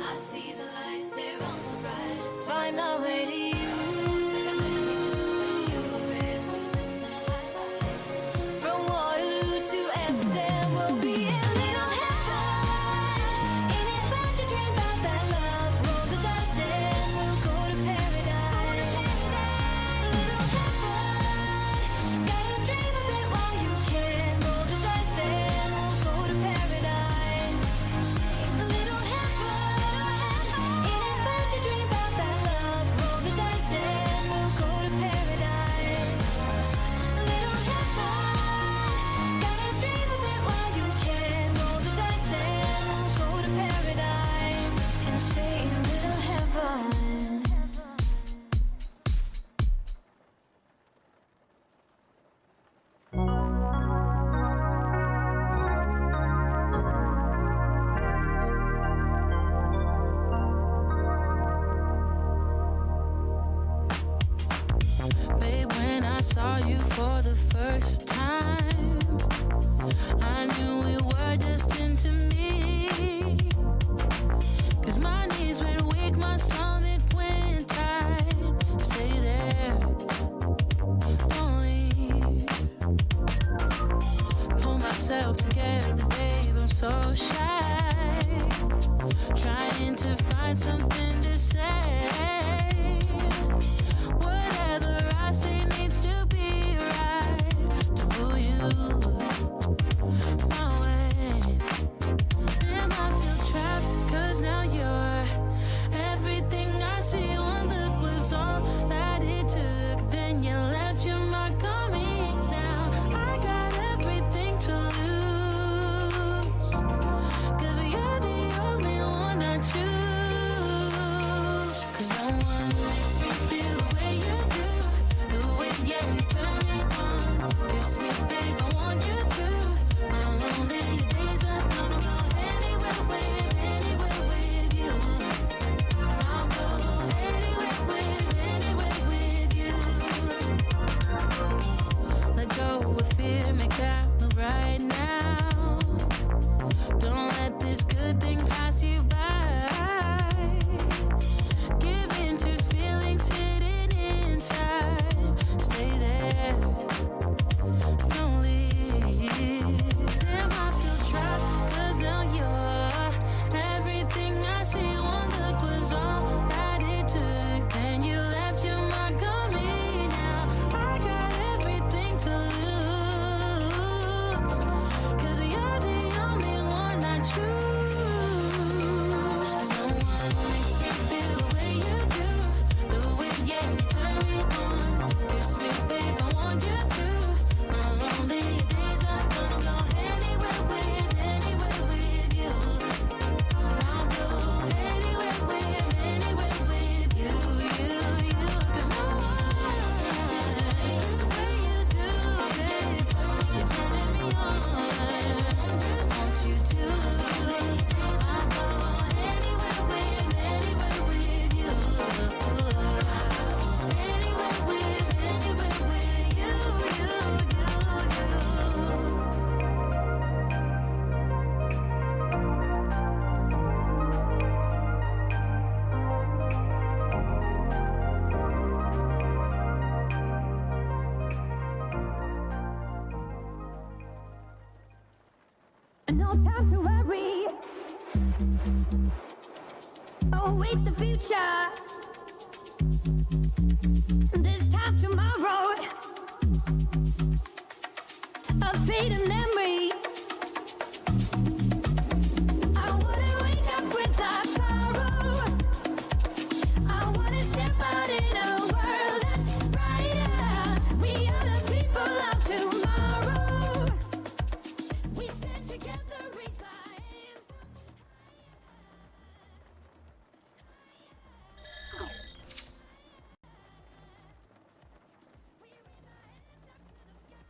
I see the lights, they're on so bright. Find my way to you. From Waterloo to Amsterdam, we'll be a little heaven. In it, find your dream about that love. Roll the dice and we'll go to paradise. Little heaven, gotta dream a bit while you can. Roll the dice and we'll go to paradise. Little heaven, in it, find your dream about that love. Roll the dice and we'll go to paradise. Little heaven, gotta dream a bit while you can. Roll the dice and we'll go to paradise and stay in little heaven. Babe, when I saw you for the first time, I knew we were destined to meet. 'Cause my knees went weak, my stomach went tight. Stay there, don't leave. Pull myself together, babe, I'm so shy. Trying to find something to say. Whatever I say needs to be right to pull you my way. Damn, I feel trapped 'cause now you're everything I see. One look was all that it took. Then you left your mark on me. Now I got everything to lose. 'Cause you're the only one I choose. 'Cause no one makes me feel the way you do. The way, yeah, you turn me on. Kiss me, babe, I want you to. My lonely days are gonna go anywhere with you. I'll go anywhere with you. Let go of fear, make that move right now. Don't let this good thing pass you by. Give in to feelings hidden inside. Stay there, don't leave. Damn, I feel trapped 'cause now you're everything I see. One look was all that it took. Then you left your mark on me. Now I got everything to lose. 'Cause you're the only one I choose. No one makes me feel the way you do. The way, yeah, you turn me on. Kiss me, babe, I want you to. My lonely days are gonna go anywhere with you. I'll go anywhere with you. 'Cause no one makes me feel the way you do, babe. You're turning me on. Want you to. I'll go anywhere with you. Anywhere with you. No time to worry. Await the future. This time tomorrow. A fading memory. I wanna wake up without sorrow. I wanna step out in a world that's brighter. We are the people of tomorrow. We stand together, raise our hands. We raise our hands up to the sky.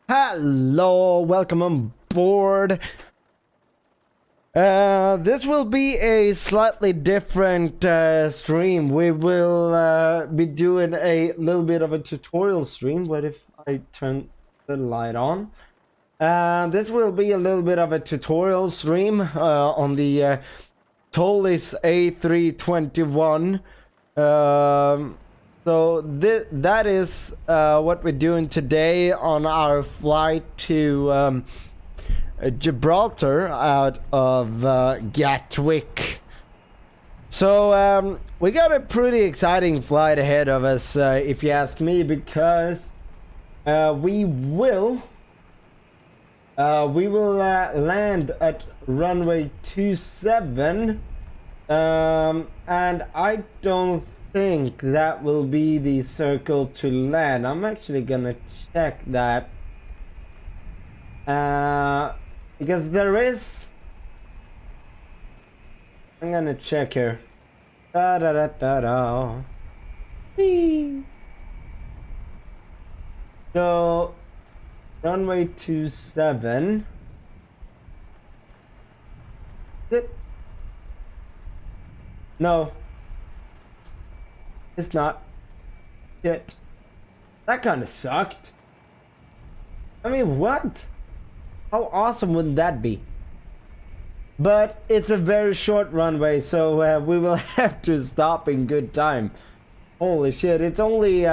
Hello, welcome on board. This will be a slightly different stream. We will be doing a little bit of a tutorial stream. What if I turn the light on? This will be a little bit of a tutorial stream on the Toliss A321. So that is what we're doing today on our flight to Gibraltar out of Gatwick. So we got a pretty exciting flight ahead of us, if you ask me, because we will land at runway 27, and I don't think that will be the circle to land. I'm actually gonna check that because there is. I'm gonna check here. Da da da da da. Whee. So runway 27. No. It's not. Shit. That kind of sucked. I mean, what? How awesome wouldn't that be? But it's a very short runway, so we will have to stop in good time. Holy shit! It's only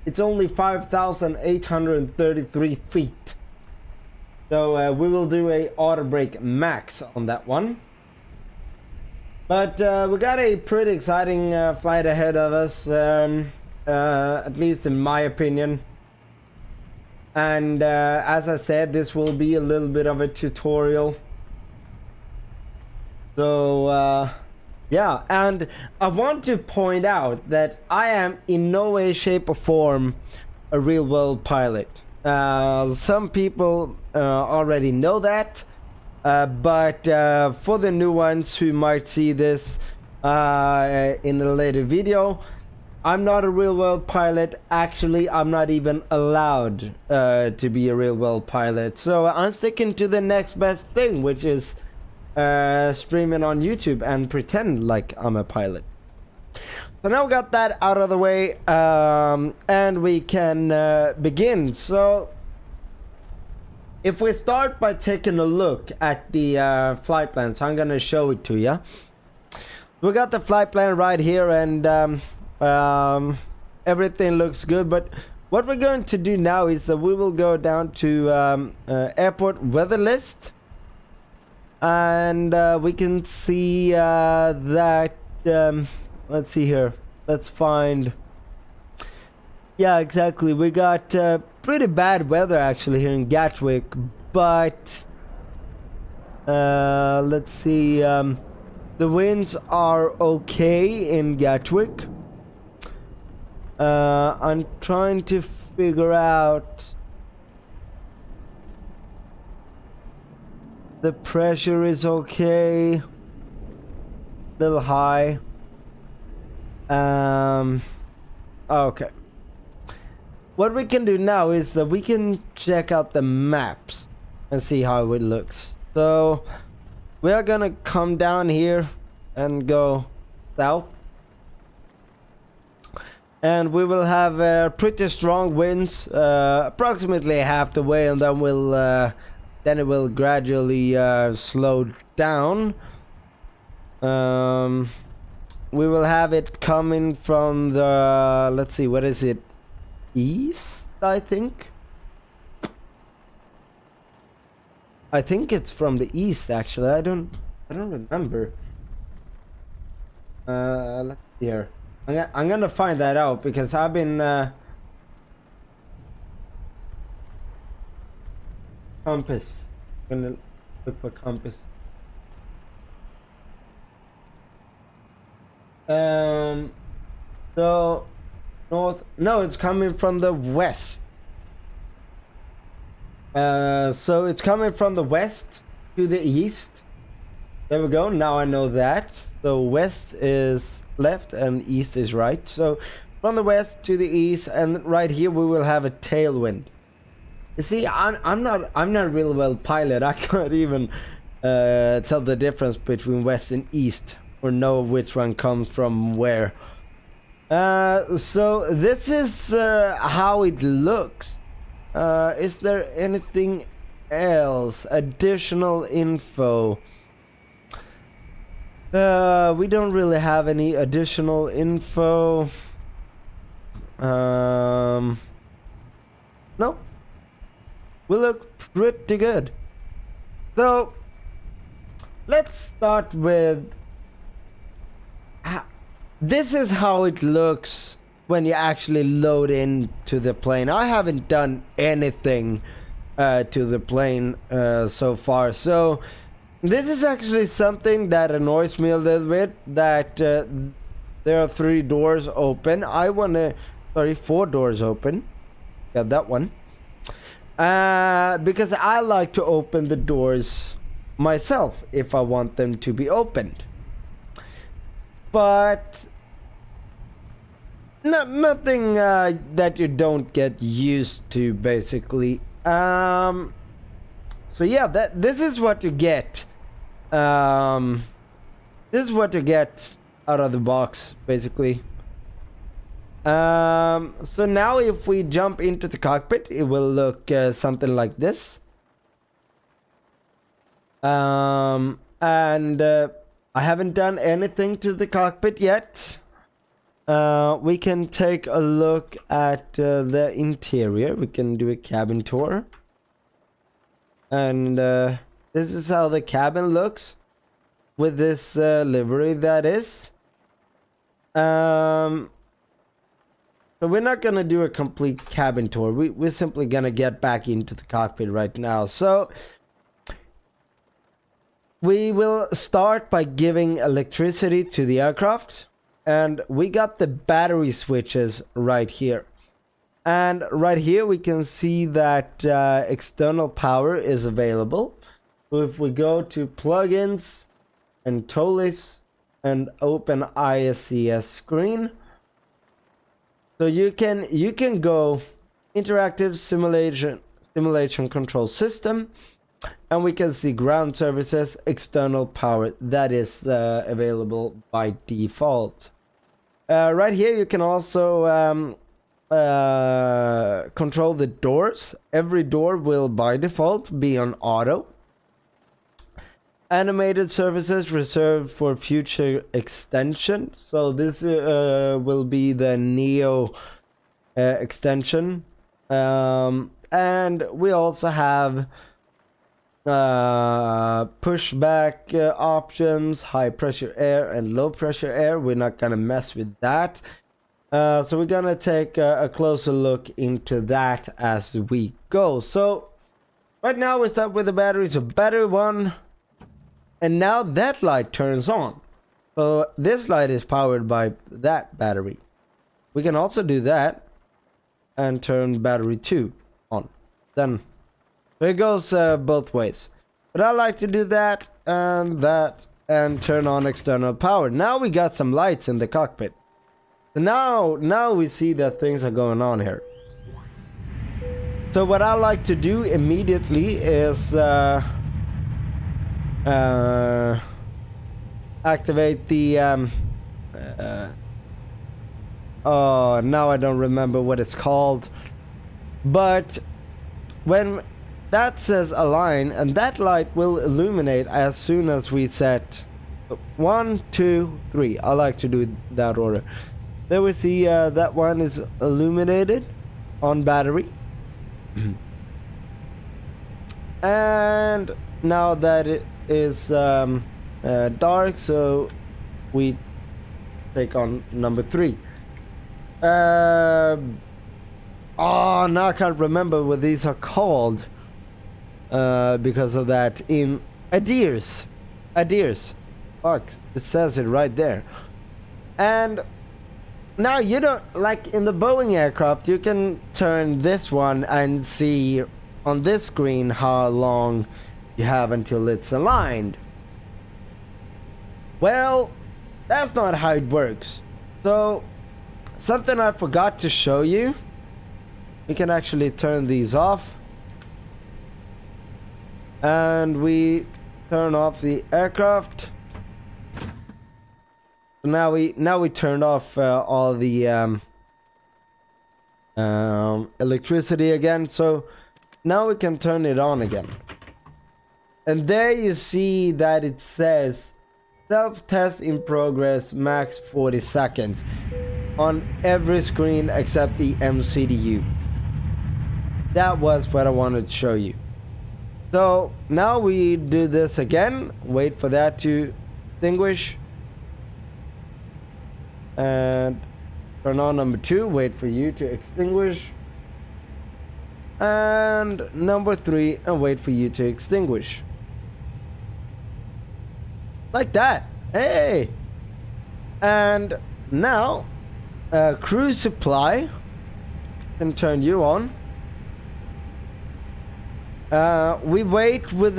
5,833 feet. So we will do a auto brake max on that one. But we got a pretty exciting flight ahead of us, at least in my opinion. And as I said, this will be a little bit of a tutorial. So yeah, and I want to point out that I am in no way, shape or form a real world pilot. Some people already know that. But for the new ones who might see this in a later video, I'm not a real world pilot. Actually, I'm not even allowed to be a real world pilot. So I'm sticking to the next best thing, which is streaming on YouTube and pretend like I'm a pilot. So now we got that out of the way, and we can begin. So if we start by taking a look at the flight plan, so I'm gonna show it to you. We got the flight plan right here, and everything looks good. But what we're going to do now is that we will go down to airport weather list, and we can see that. Let's see here. Let's find. Yeah, exactly. We got pretty bad weather actually here in Gatwick, but let's see. The winds are okay in Gatwick. I'm trying to figure out. The pressure is okay. Little high. Okay. What we can do now is that we can check out the maps and see how it looks. So we are gonna come down here and go south, and we will have pretty strong winds, approximately half the way, and then it will gradually slow down. We will have it coming from the, let's see, what is it? East, I think. I think it's from the east actually. I don't remember. Let's see here. I'm gonna find that out because I've been compass. I'm gonna look for compass. So north, no, it's coming from the west. So it's coming from the west to the east. There we go. Now I know that. So west is left and east is right. So from the west to the east, and right here we will have a tailwind. You see, I'm not really well pilot. I can't even tell the difference between west and east, or know which one comes from where. So this is how it looks. Is there anything else? Additional info? We don't really have any additional info. No. We look pretty good. So let's start with this is how it looks when you actually load into the plane. I haven't done anything to the plane so far, so this is actually something that annoys me a little bit, that there are 3 doors open. I want to, sorry, 4 doors open. Got that one. Because I like to open the doors myself if I want them to be opened. But nothing that you don't get used to, basically. So yeah, this is what you get. This is what you get out of the box, basically. So now if we jump into the cockpit, it will look something like this. And I haven't done anything to the cockpit yet. We can take a look at the interior. We can do a cabin tour. And this is how the cabin looks with this livery, that is. So we're not gonna do a complete cabin tour. We're simply gonna get back into the cockpit right now. So we will start by giving electricity to the aircraft, and we got the battery switches right here. And right here we can see that external power is available. So if we go to plugins and Toliss and open ISCS screen, so you can go interactive simulation control system, and we can see ground services, external power, that is available by default. Right here you can also control the doors. Every door will by default be on auto. Animated services reserved for future extension. So this will be the Neo extension. And we also have pushback options, high pressure air and low pressure air. We're not gonna mess with that. So we're gonna take a closer look into that as we go. So right now we start with the batteries. So battery 1, and now that light turns on. So this light is powered by that battery. We can also do that and turn battery 2 on. Then it goes both ways. But I like to do that and turn on external power. Now we got some lights in the cockpit. So now we see that things are going on here. So what I like to do immediately is activate the oh, now I don't remember what it's called, but when that says align, and that light will illuminate as soon as we set 1, 2, 3. I like to do that order. There we see that one is illuminated on battery. And now that it is dark, so we take on number 3. Oh, now I can't remember what these are called because of that. In adheres. Fuck, it says it right there. And now you don't, like in the Boeing aircraft, you can turn this one and see on this screen how long you have until it's aligned. Well, that's not how it works. So something I forgot to show you, we can actually turn these off. and we turn off the aircraft. Now we turned off all the electricity again, so now we can turn it on again. And there you see that it says self-test in progress, max 40 seconds on every screen except the MCDU. That was what I wanted to show you. So now we do this again, wait for that to extinguish, and turn on number 2, wait for you to extinguish, and number 3, and wait for you to extinguish. Like that. Hey! And now cruise supply can turn you on. We wait with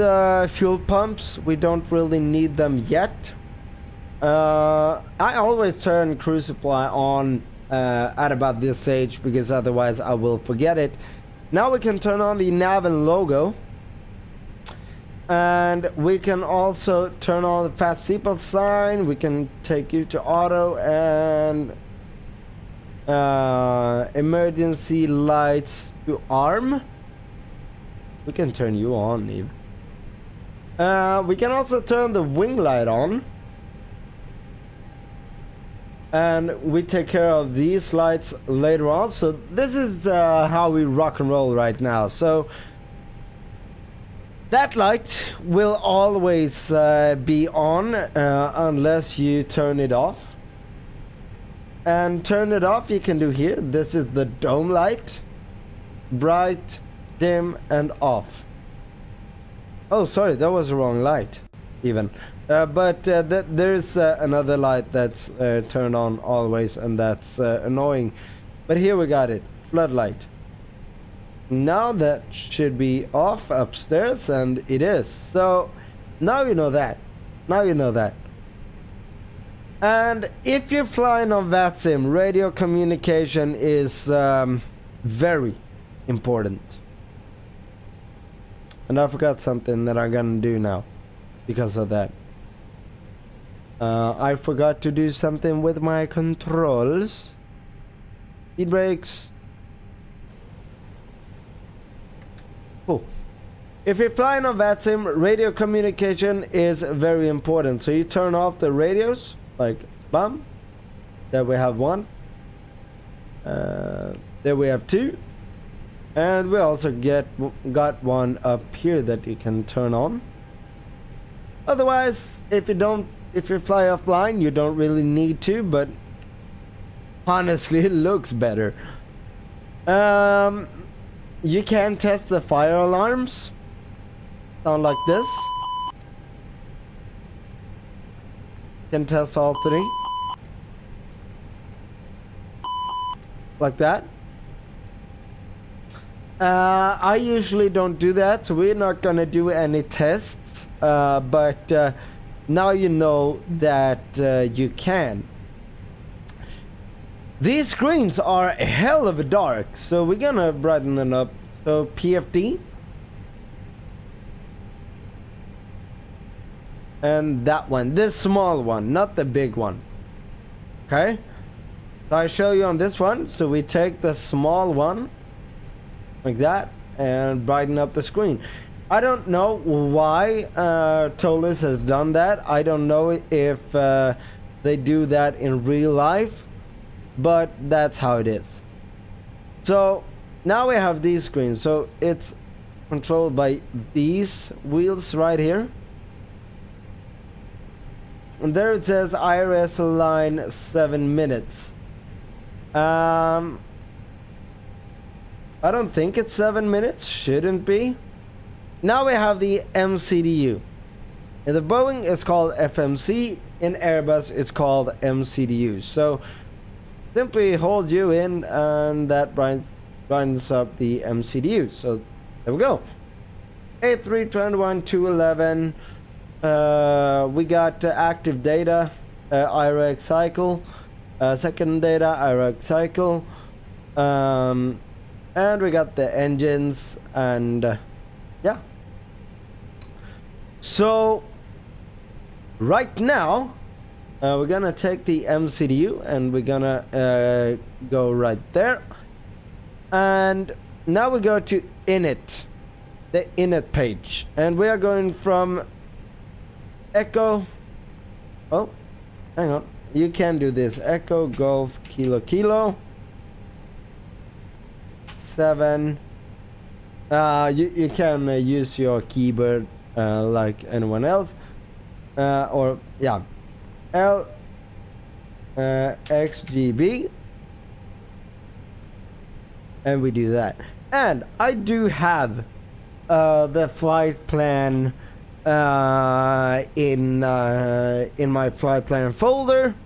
fuel pumps. We don't really need them yet. I always turn cruise supply on at about this stage because otherwise I will forget it. Now we can turn on the nav and logo. And we can also turn on the fast seatbelt sign. We can take you to auto and emergency lights to arm. We can turn you on even. We can also turn the wing light on. And we take care of these lights later on. So this is how we rock and roll right now. So that light will always be on unless you turn it off. And turn it off you can do here. This is the dome light. Bright, dim, and off. Oh, sorry, that was the wrong light even. But there's another light that's turned on always, and that's annoying. But here we got it. Floodlight. Now that should be off upstairs, and it is. So now you know that. Now you know that. And if you're flying on VATSIM, radio communication is very important. And I forgot something that I'm gonna do now because of that. I forgot to do something with my controls. Speed brakes. Cool. If you're flying on VATSIM, radio communication is very important. So you turn off the radios, like bam. There we have one. There we have two. And we also got one up here that you can turn on. Otherwise, if you fly offline, you don't really need to, but honestly, it looks better. You can test the fire alarms. Sound like this. You can test all three. Like that. I usually don't do that, so we're not gonna do any tests. But now you know that you can. These screens are a hell of a dark, so we're gonna brighten them up. So PFD. And that one, this small one, not the big one. Okay? So I show you on this one. So we take the small one, like that, and brighten up the screen. I don't know why Toliss has done that. I don't know if they do that in real life, but that's how it is. So now we have these screens. So it's controlled by these wheels right here. And there it says IRS line 7 minutes. I don't think it's 7 minutes. Shouldn't be. Now we have the MCDU. In the Boeing it's called FMC. In Airbus it's called MCDU. So simply hold U in and that brightens up the MCDU. So there we go. A321 211. We got active data, IRX cycle, second data, IRX cycle, and we got the engines, and yeah. So right now we're gonna take the MCDU and we're gonna go right there, and now we go to init, the init page, and we are going from echo, oh hang on, you can do this, echo golf kilo kilo 7. You can use your keyboard like anyone else, or yeah, Lxgb, and we do that. And I do have the flight plan in my flight plan folder,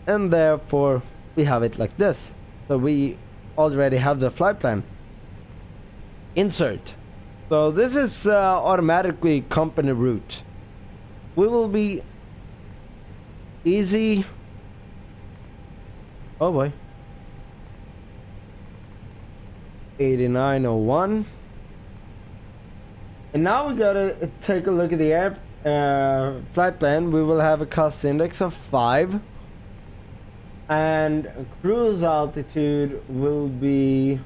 and therefore we have it like this. So we already have the flight plan. Insert. So this is automatically company route. We will be easy. Oh boy. 8901. And now we gotta take a look at the air flight plan. We will have a cost index of 5, and cruise altitude will be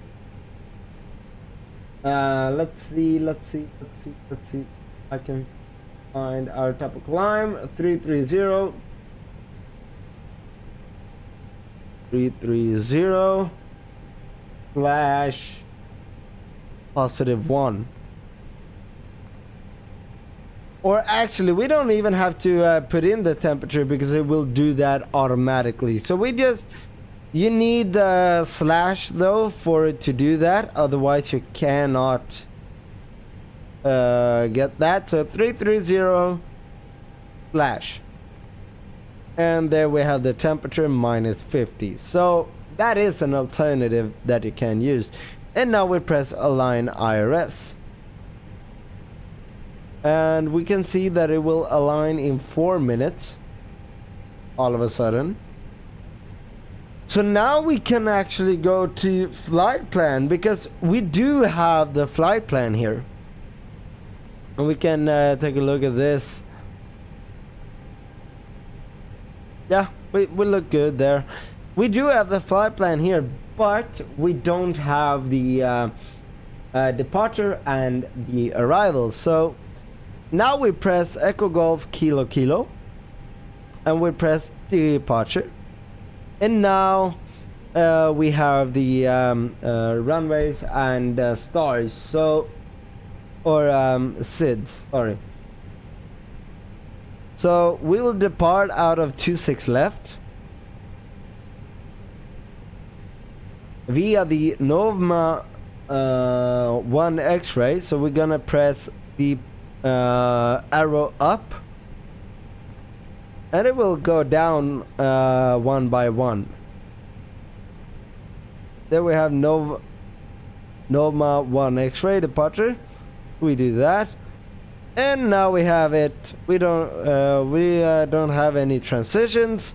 let's see. I can find our type of climb. 330 slash +1. Or actually, we don't even have to put in the temperature because it will do that automatically. So we just, you need the slash though for it to do that, otherwise you cannot get that. So 330 slash, and there we have the temperature -50. So that is an alternative that you can use. And now we press align IRS, and we can see that it will align in 4 minutes all of a sudden. So now we can actually go to flight plan, because we do have the flight plan here, and we can take a look at this. Yeah, we look good there. We do have the flight plan here, but we don't have the departure and the arrival. So now we press Echo Golf Kilo Kilo, and we press departure, and now we have the runways and stars. So, or SIDS, sorry. So we will depart out of 26 left via the Novma 1 X-ray. So we're gonna press the arrow up, and it will go down one by one. There we have Novma 1 X-ray departure. We do that, and now we have it. We don't have any transitions,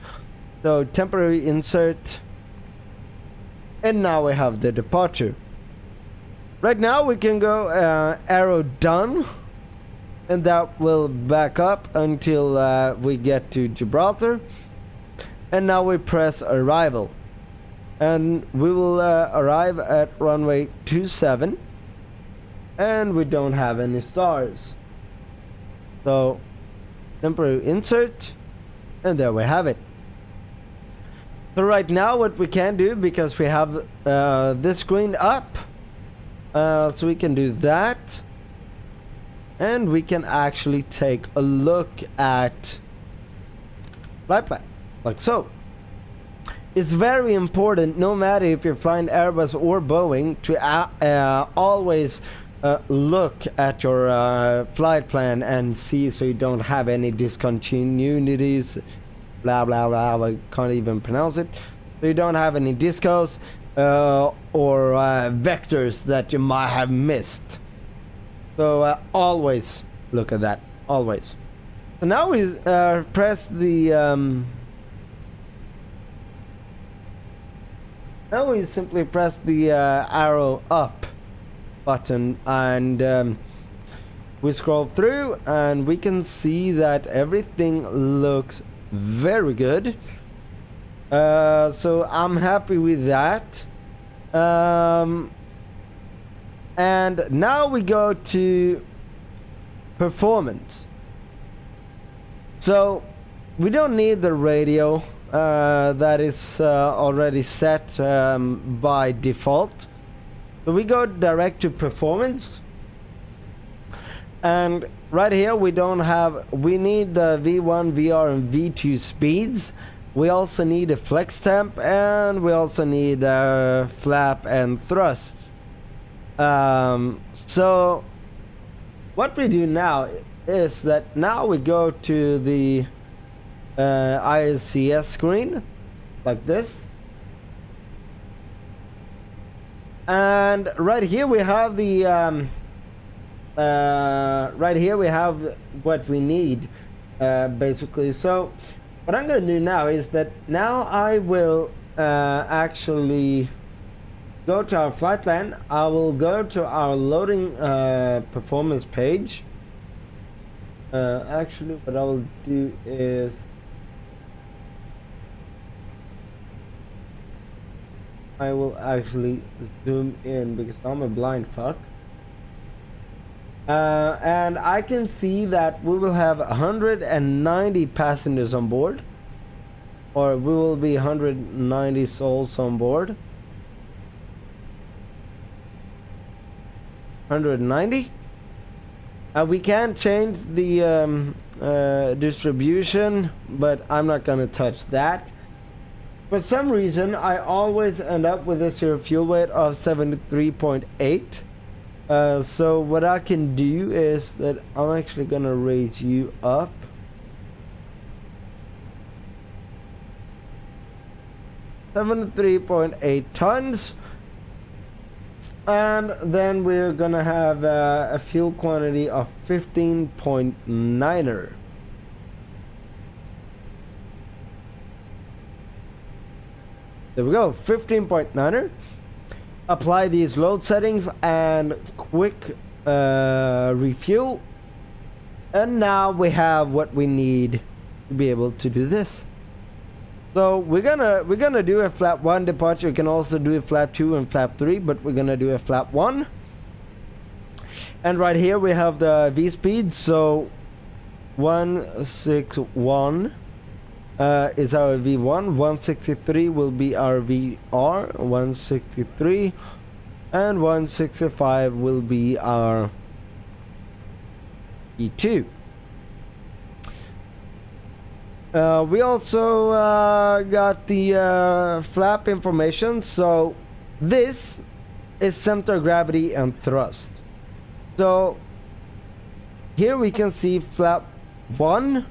so temporary insert, and now we have the departure. Right now we can go arrow done, and that will back up until we get to Gibraltar, and now we press arrival, and we will arrive at runway 27, and we don't have any stars. So temporary insert, and there we have it. So right now what we can do, because we have this screen up, so we can do that, and we can actually take a look at flight plan, like so. It's very important, no matter if you're flying Airbus or Boeing, to always look at your flight plan and see, so you don't have any discontinuities, blah blah blah, I can't even pronounce it. So you don't have any discos or vectors that you might have missed. So always look at that, always. So now we press the now we simply press the arrow up button, and we scroll through and we can see that everything looks very good. So I'm happy with that. And now we go to performance. So we don't need the radio that is already set by default. So we go direct to performance. And right here we need the V1, VR and V2 speeds. We also need a flex temp, and we also need flap and thrusts. So what we do now is that now we go to the ISCS screen like this, and right here we have the right here we have what we need basically. So what I'm going to do now is that now I will actually go to our flight plan. I will go to our loading performance page. Actually what I will do is I will actually zoom in because I'm a blind fuck. And I can see that we will have 190 passengers on board, or we will be 190 souls on board. 190. We can change the distribution, but I'm not gonna touch that. For some reason, I always end up with this here fuel weight of 73.8. So what I can do is that I'm actually gonna raise you up. $73.8 tons, and then we're gonna have a fuel quantity of 15.9er. There we go, 15.9er. Apply these load settings and quick refuel, and now we have what we need to be able to do this. So we're gonna do a flap 1 departure. You can also do a flap 2 and flap 3, but we're gonna do a flap 1. And right here we have the V speed. So 161 is our V1, 163 will be our VR, 163, and 165 will be our V2. We also got the flap information. So this is center of gravity and thrust. So here we can see flap 1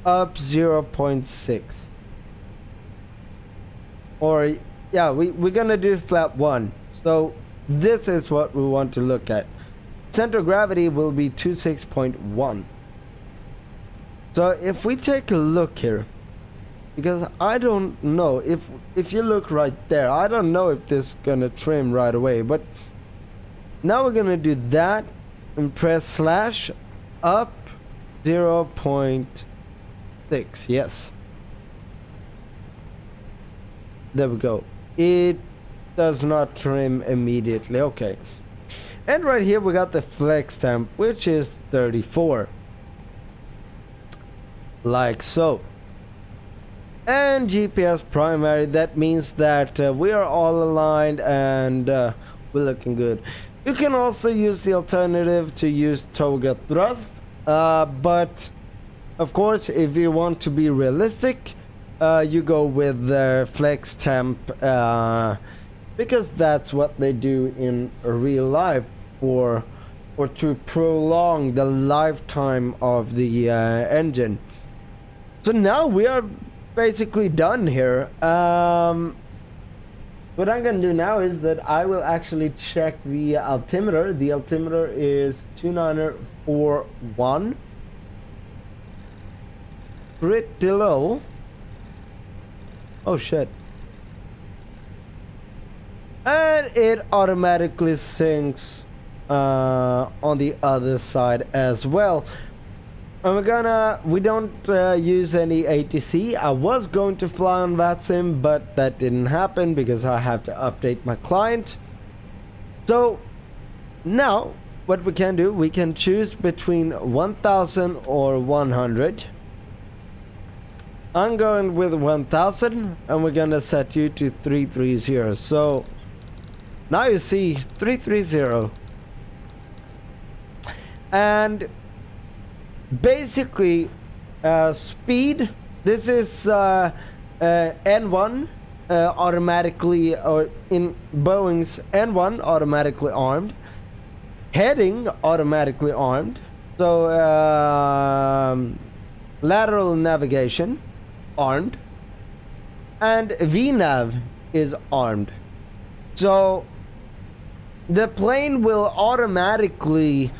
up 0.6, or yeah, we're gonna do flap 1. So this is what we want to look at. Center of gravity will be 26.1. So if we take a look here, because I don't know if you look right there, I don't know if this is gonna trim right away, but now we're gonna do that and press slash up 0.6. Yes, there we go. It does not trim immediately. Okay, and right here we got the flex temp, which is 34, like so. And GPS primary, that means that we are all aligned and we're looking good. You can also use the alternative to use toga thrust, but of course if you want to be realistic, you go with the flex temp, because that's what they do in real life, or to prolong the lifetime of the engine. So now we are basically done here. What I'm gonna do now is that I will actually check the altimeter. The altimeter is 2941. Pretty low. Oh shit. And it automatically syncs on the other side as well. And we don't use any ATC. I was going to fly on VATSIM, but that didn't happen because I have to update my client. So now what we can do, we can choose between 1000 or 100. I'm going with 1000 and we're gonna set you to 330. So now you see 330. And basically speed, this is N1 automatically, or in Boeing's N1 automatically armed, heading automatically armed, so lateral navigation armed, and VNav is armed. So the plane will automatically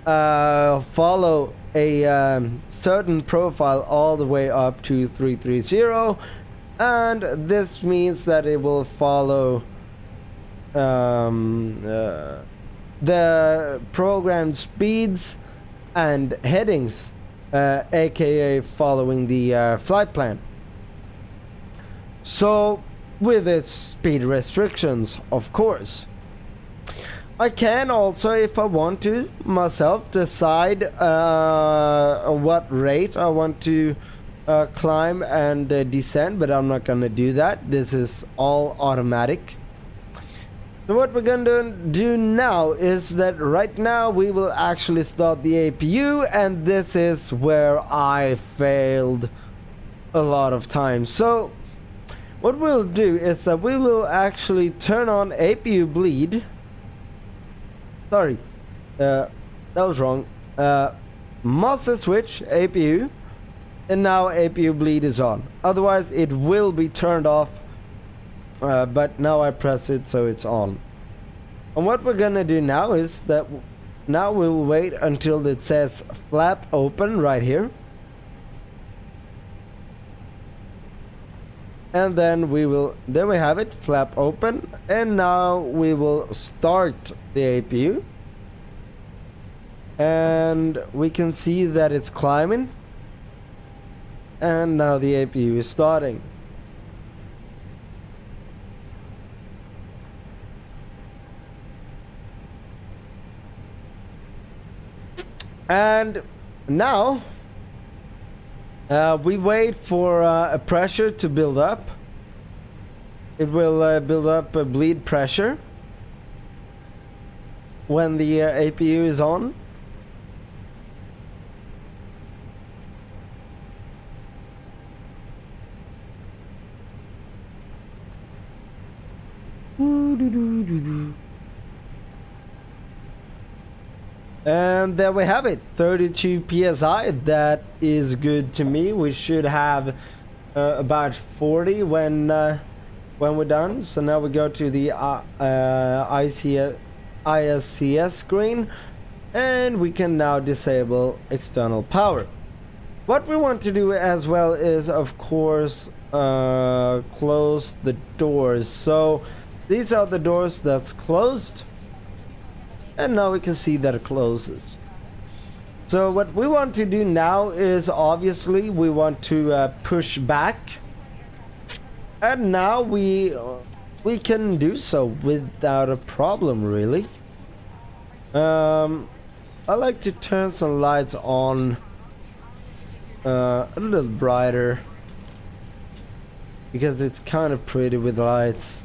follow a certain profile all the way up to 330, and this means that it will follow the programmed speeds and headings, aka following the flight plan. So with its speed restrictions, of course. I can also, if I want to, myself decide what rate I want to climb and descend, but I'm not gonna do that. This is all automatic. So what we're gonna do now is that right now we will actually start the APU, and this is where I failed a lot of times. So what we'll do is that we will actually turn on APU Bleed. Sorry, that was wrong. Master switch APU, and now APU Bleed is on. Otherwise it will be turned off, but now I press it so it's on. And what we're gonna do now is that now we'll wait until it says flap open right here, and then we will, there we have it, flap open, and now we will start the APU, and we can see that it's climbing, and now the APU is starting. And now we wait for a pressure to build up. It will build up a bleed pressure when the APU is on. And there we have it, 32 psi. That is good to me. We should have about 40 when we're done. So now we go to the ISCS screen, and we can now disable external power. What we want to do as well is, of course, close the doors. So these are the doors that's closed, and now we can see that it closes. So what we want to do now is, obviously, we want to push back, and now we can do so without a problem, really. I like to turn some lights on a little brighter, because it's kind of pretty with lights.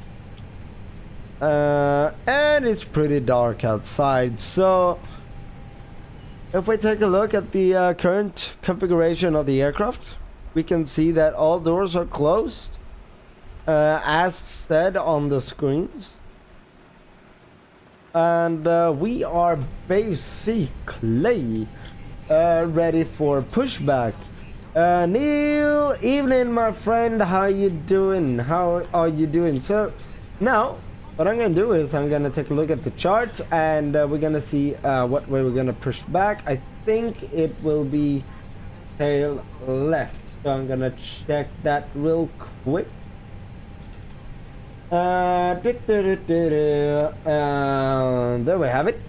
And it's pretty dark outside. So if we take a look at the current configuration of the aircraft, we can see that all doors are closed, as said on the screens, and we are basically ready for pushback. Neil, evening my friend, how you doing? How are you doing? So now what I'm gonna do is I'm gonna take a look at the chart, and we're gonna see what way we're gonna push back. I think it will be tail left, so I'm gonna check that real quick. There we have it.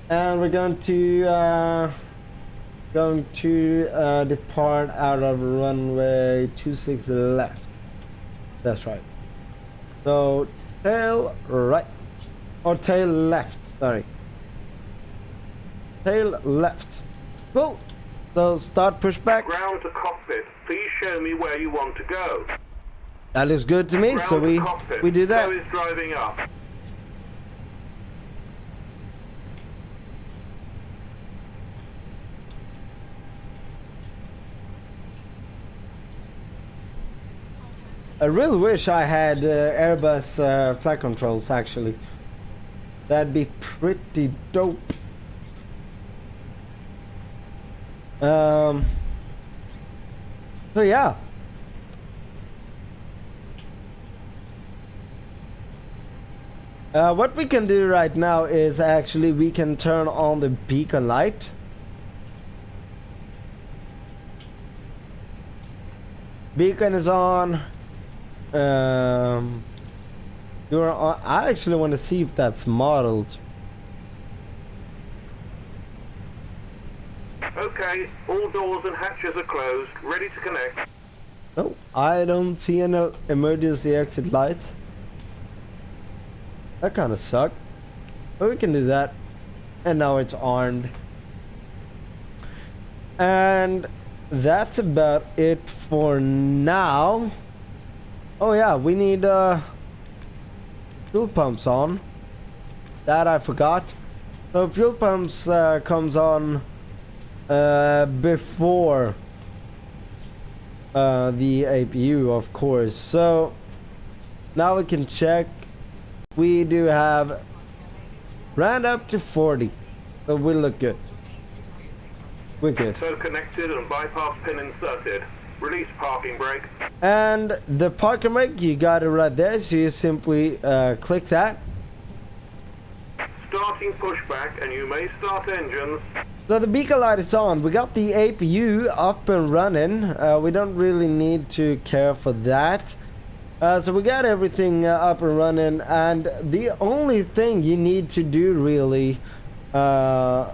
And we're going to depart out of runway 26 left. That's right. So tail right or tail left, sorry. Tail left. Cool. So start pushback. Ground to cockpit. Please show me where you want to go. That looks good to me, Ground so to cockpit. we do that. So is driving up. I really wish I had Airbus flight controls actually. That'd be pretty dope. So yeah. What we can do right now is actually we can turn on the beacon light. Beacon is on. You're on. I actually want to see if that's modeled. Okay, all doors and hatches are closed, ready to connect. No, I don't see any emergency exit lights. That kind of sucked. But we can do that. And now it's armed. And that's about it for now. Oh yeah, we need fuel pumps on. That I forgot. So fuel pumps comes on before the APU, of course. So now we can check. We do have round up to 40, so we look good. We're good. So connected and bypass pin inserted. Release parking brake. And the parking brake, you got it right there, so you simply click that. Starting pushback, and you may start engines. So the beacon light is on. We got the APU up and running. We don't really need to care for that. So we got everything up and running, and the only thing you need to do really, that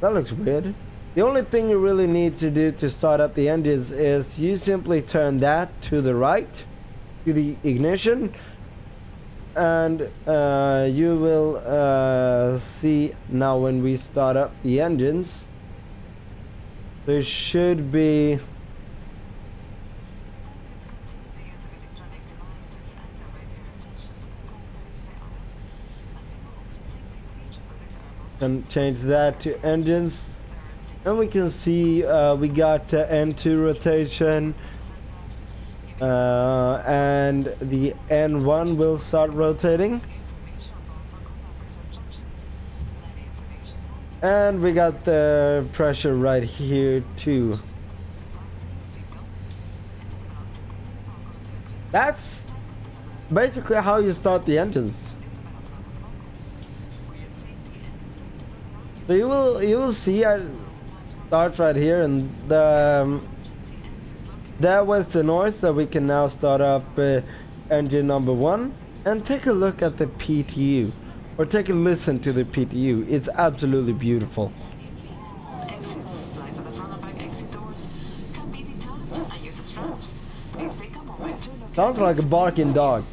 looks weird. The only thing you really need to do to start up the engines is you simply turn that to the right, to the ignition, and you will see now when we start up the engines, there should be and change that to engines, and we can see we got N2 rotation, and the N1 will start rotating, and we got the pressure right here too. That's basically how you start the engines. So you will see it starts right here, and that was the noise that we can now start up engine number 1, and take a look at the PTU, or take a listen to the PTU. It's absolutely beautiful. Sounds like a barking dog.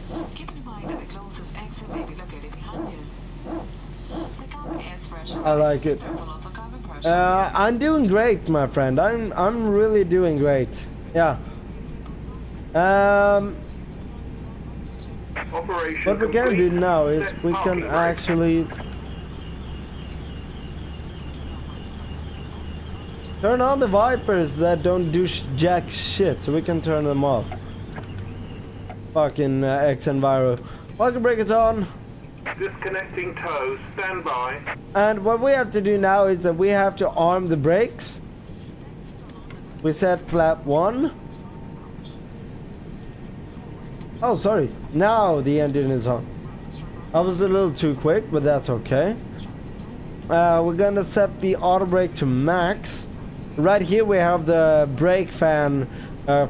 I like it. I'm doing great, my friend. I'm really doing great. Yeah. Operation What we can do complete. now is Set we parking can brake. actually turn on the Vipers that don't do jack shit, so we can turn them off. Fucking X Enviro. Parking brake is on. Disconnecting toes. Stand by. And what we have to do now is that we have to arm the brakes. We set flap 1. Oh, sorry. Now the engine is on. I was a little too quick, but that's okay. We're gonna set the auto brake to max. Right here we have the brake fan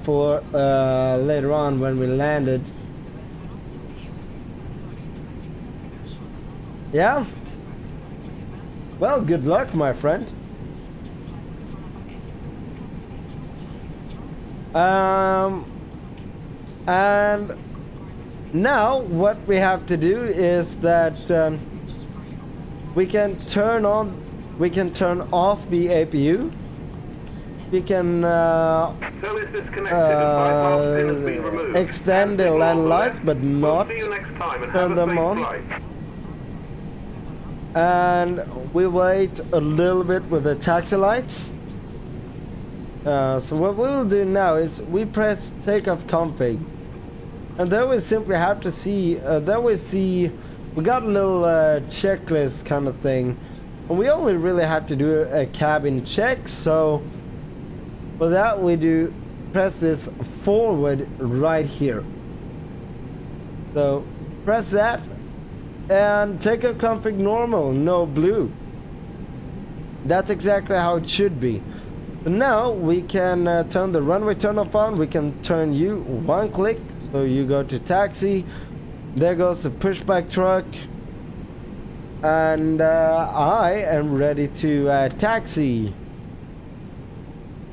for later on when we landed. Yeah. Well, good luck, my friend. And now what we have to do is that we can turn off the APU. We can Toliss disconnected and bypass pin has been removed. extend the LAN lights, but We'll not see you next time and turn have a them safe on. flight. And we wait a little bit with the taxi lights. So what we will do now is we press takeoff config, and then we simply have to see. Then we see we got a little checklist kind of thing, and we only really have to do a cabin check. So for that we do press this forward right here. So press that. And takeoff config normal, no blue. That's exactly how it should be. But now we can turn the runway turn off on. We can turn you one click. So you go to taxi. There goes the pushback truck. And I am ready to taxi.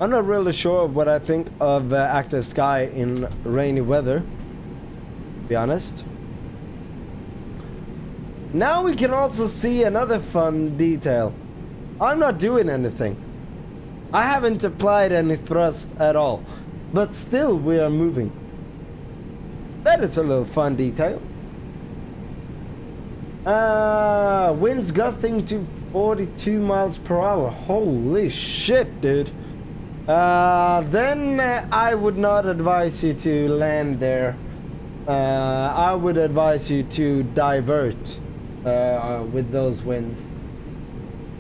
I'm not really sure what I think of active sky in rainy weather, to be honest. Now we can also see another fun detail. I'm not doing anything. I haven't applied any thrust at all, but still we are moving. That is a little fun detail. Winds gusting to 42 miles per hour. Holy shit, dude. Then I would not advise you to land there. I would advise you to divert. With those winds,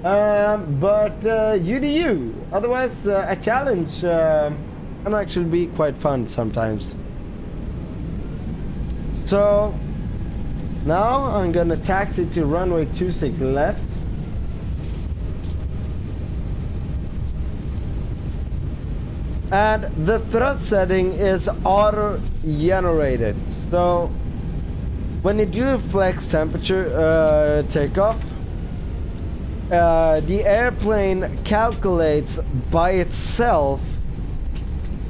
but you do you. Otherwise, a challenge can actually be quite fun sometimes. So now I'm gonna taxi to runway 26 left. And the thrust setting is auto generated. So when you do a flex temperature takeoff, the airplane calculates by itself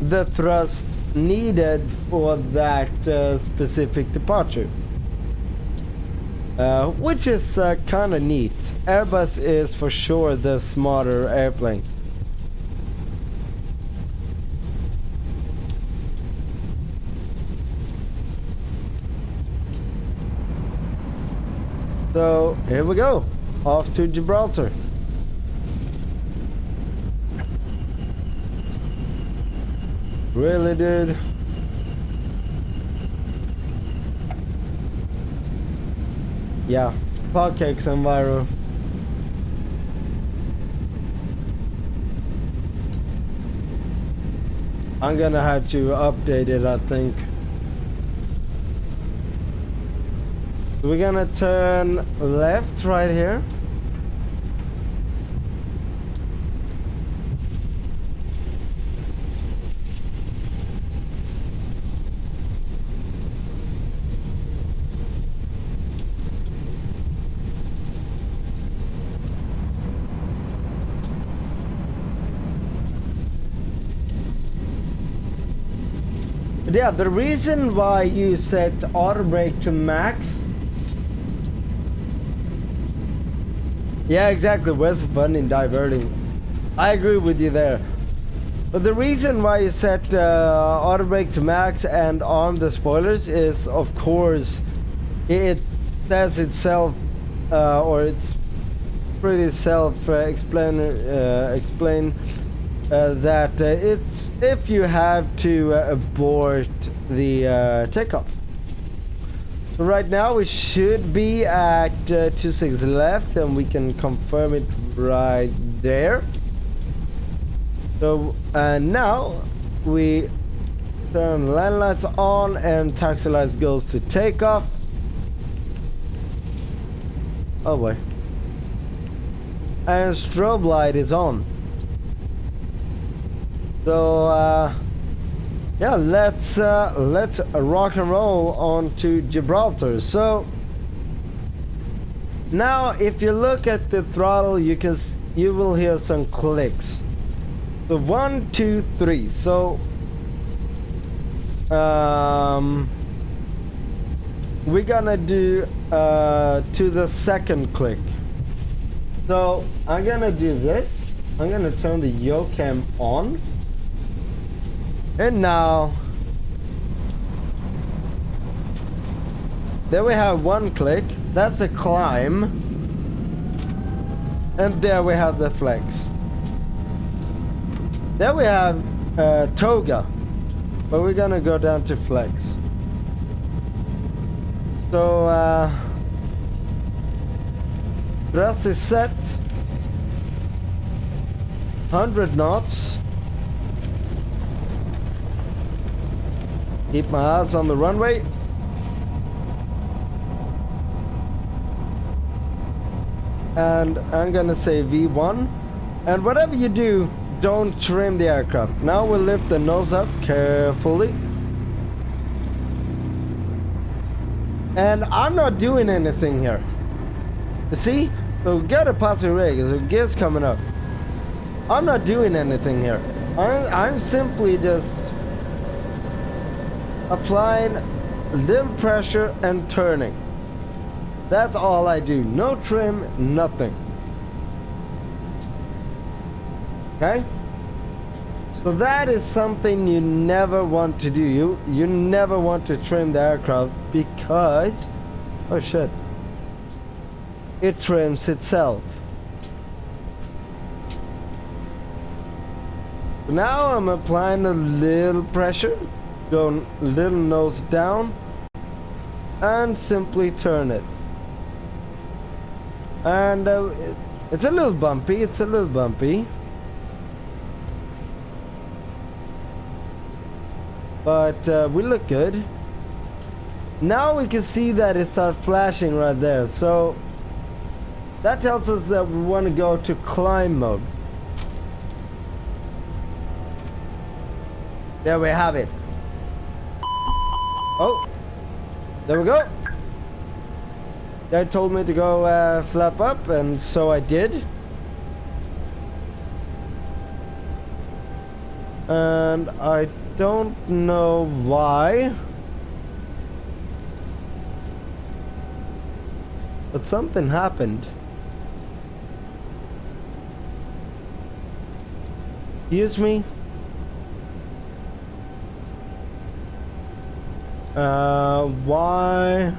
the thrust needed for that specific departure, which is kind of neat. Airbus is for sure the smarter airplane. So here we go, off to Gibraltar. Really, dude? Yeah, pancakes and viral. I'm gonna have to update it, I think. We're gonna turn left right here. Yeah, the reason why you set auto brake to max. Yeah, exactly. Where's the fun in diverting? I agree with you there. But the reason why you set auto brake to max and on the spoilers is, of course, it says itself, or it's pretty self-explain that it's if you have to abort the takeoff. So right now we should be at 26 left, and we can confirm it right there. So now we turn land lights on and taxi lights goes to takeoff. Oh boy. And strobe light is on. So yeah, let's rock and roll on to Gibraltar. So Now, if you look at the throttle, you will hear some clicks. So 1, 2, 3. So we're gonna do to the second click. So I'm gonna do this. I'm gonna turn the yaw cam on, and now there we have one click. That's a climb, and there we have the flex. There we have toga, but we're gonna go down to flex. So thrust is set 100 knots. Keep my eyes on the runway. And I'm gonna say V1. And whatever you do, don't trim the aircraft. Now we'll lift the nose up carefully. And I'm not doing anything here. You see? So get a positive rating. So gears coming up. I'm not doing anything here. I'm simply just applying a little pressure and turning. That's all I do. No trim, nothing. Okay? So that is something you never want to do. You never want to trim the aircraft because, oh shit, it trims itself. Now I'm applying a little pressure, going a little nose down, and simply turn it. And it's a little bumpy, it's a little bumpy. But we look good. Now we can see that it starts flashing right there. So that tells us that we want to go to climb mode. There we have it. Oh, there we go. They told me to go flap up, and so I did. And I don't know why, but something happened. Excuse me. Why?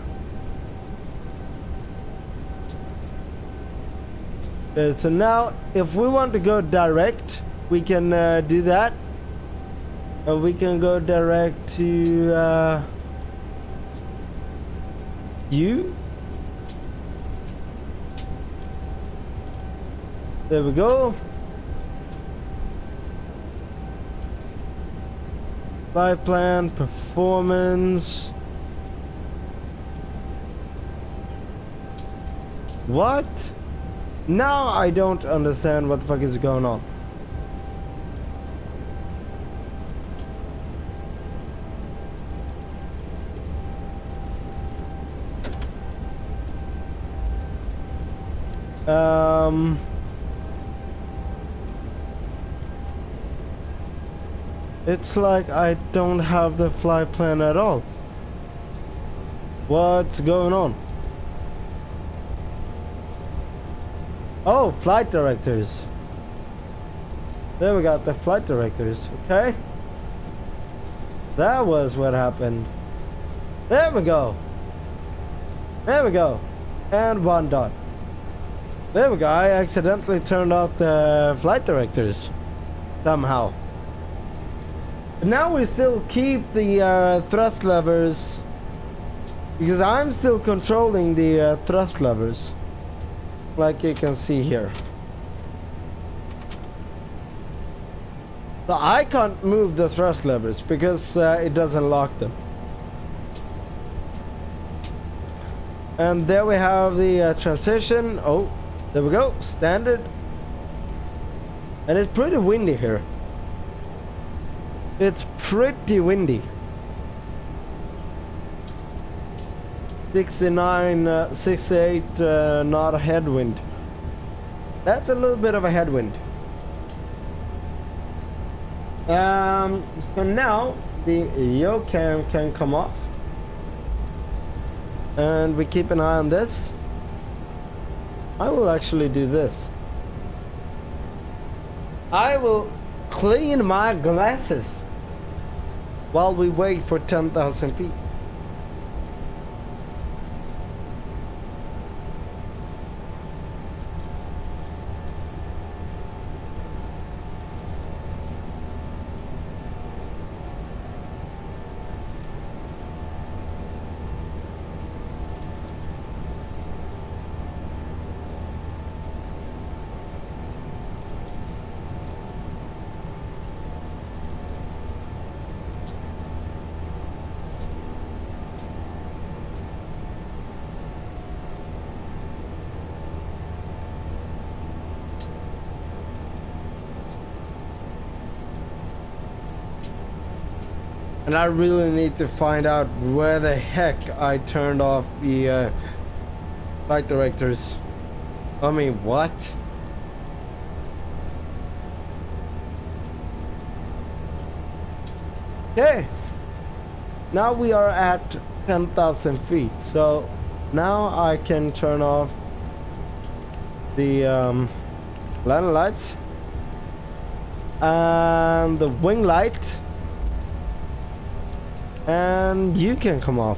Okay, so now if we want to go direct, we can do that. And we can go direct to you. There we go. Flight plan, performance. What? Now I don't understand what the fuck is going on. It's like I don't have the flight plan at all. What's going on? Oh, flight directors. There we got the flight directors. Okay. That was what happened. There we go. There we go. And 1 dot. There we go. I accidentally turned off the flight directors somehow. But now we still keep the thrust levers because I'm still controlling the thrust levers, like you can see here. So I can't move the thrust levers because it doesn't lock them. And there we have the transition. Oh, there we go, standard. And it's pretty windy here. It's pretty windy. 69, 68 knot headwind. That's a little bit of a headwind. So now the yaw cam can come off, and we keep an eye on this. I will actually do this. I will clean my glasses while we wait for 10,000 feet. And I really need to find out where the heck I turned off the flight directors. I mean, what? Okay. Now we are at 10,000 feet. So now I can turn off the landing lights and the wing light. And you can come off.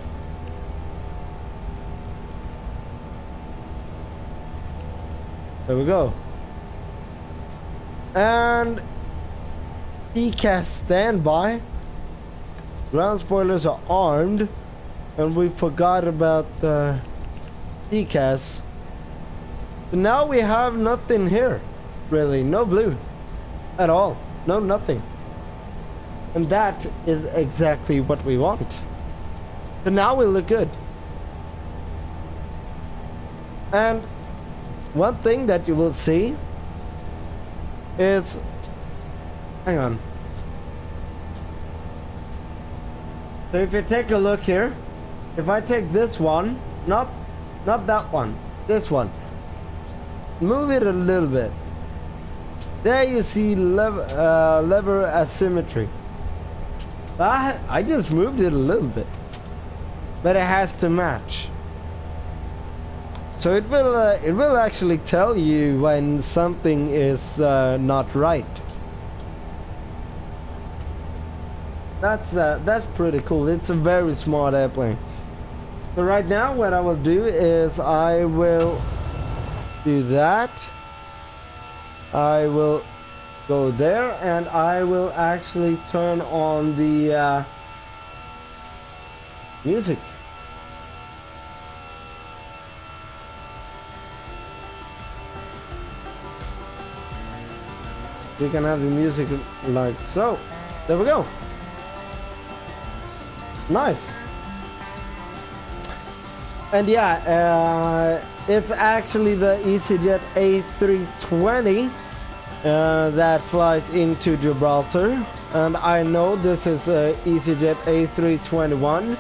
There we go. And PCAS standby. Ground spoilers are armed. And we forgot about the PCAS. So now we have nothing here. Really, no blue at all. No nothing. And that is exactly what we want. So now we look good. And one thing that you will see is, hang on. So if you take a look here, if I take this one, not that one, this one, move it a little bit. There you see lever asymmetry. I just moved it a little bit, but it has to match. So it will actually tell you when something is not right. That's pretty cool. It's a very smart airplane. So right now what I will do is I will do that. I will go there, and I will actually turn on the music. We can have the music like so. There we go. Nice. And yeah, it's actually the EasyJet A320 that flies into Gibraltar, and I know this is EasyJet A321,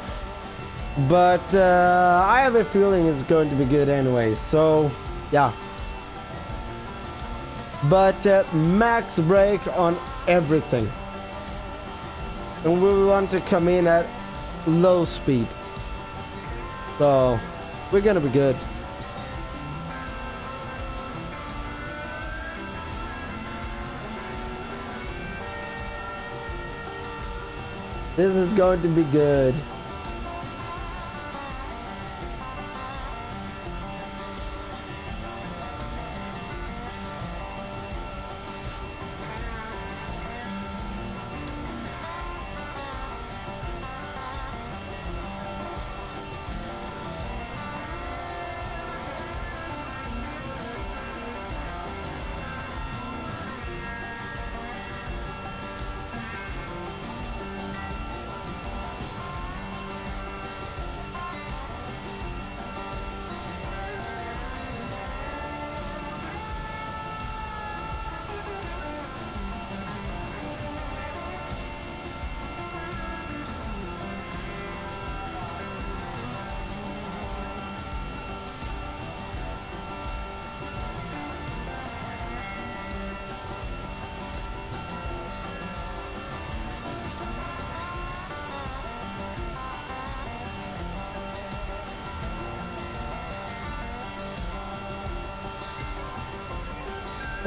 but I have a feeling it's going to be good anyway, so yeah. But max brake on everything, and we want to come in at low speed, so we're gonna be good. This is going to be good.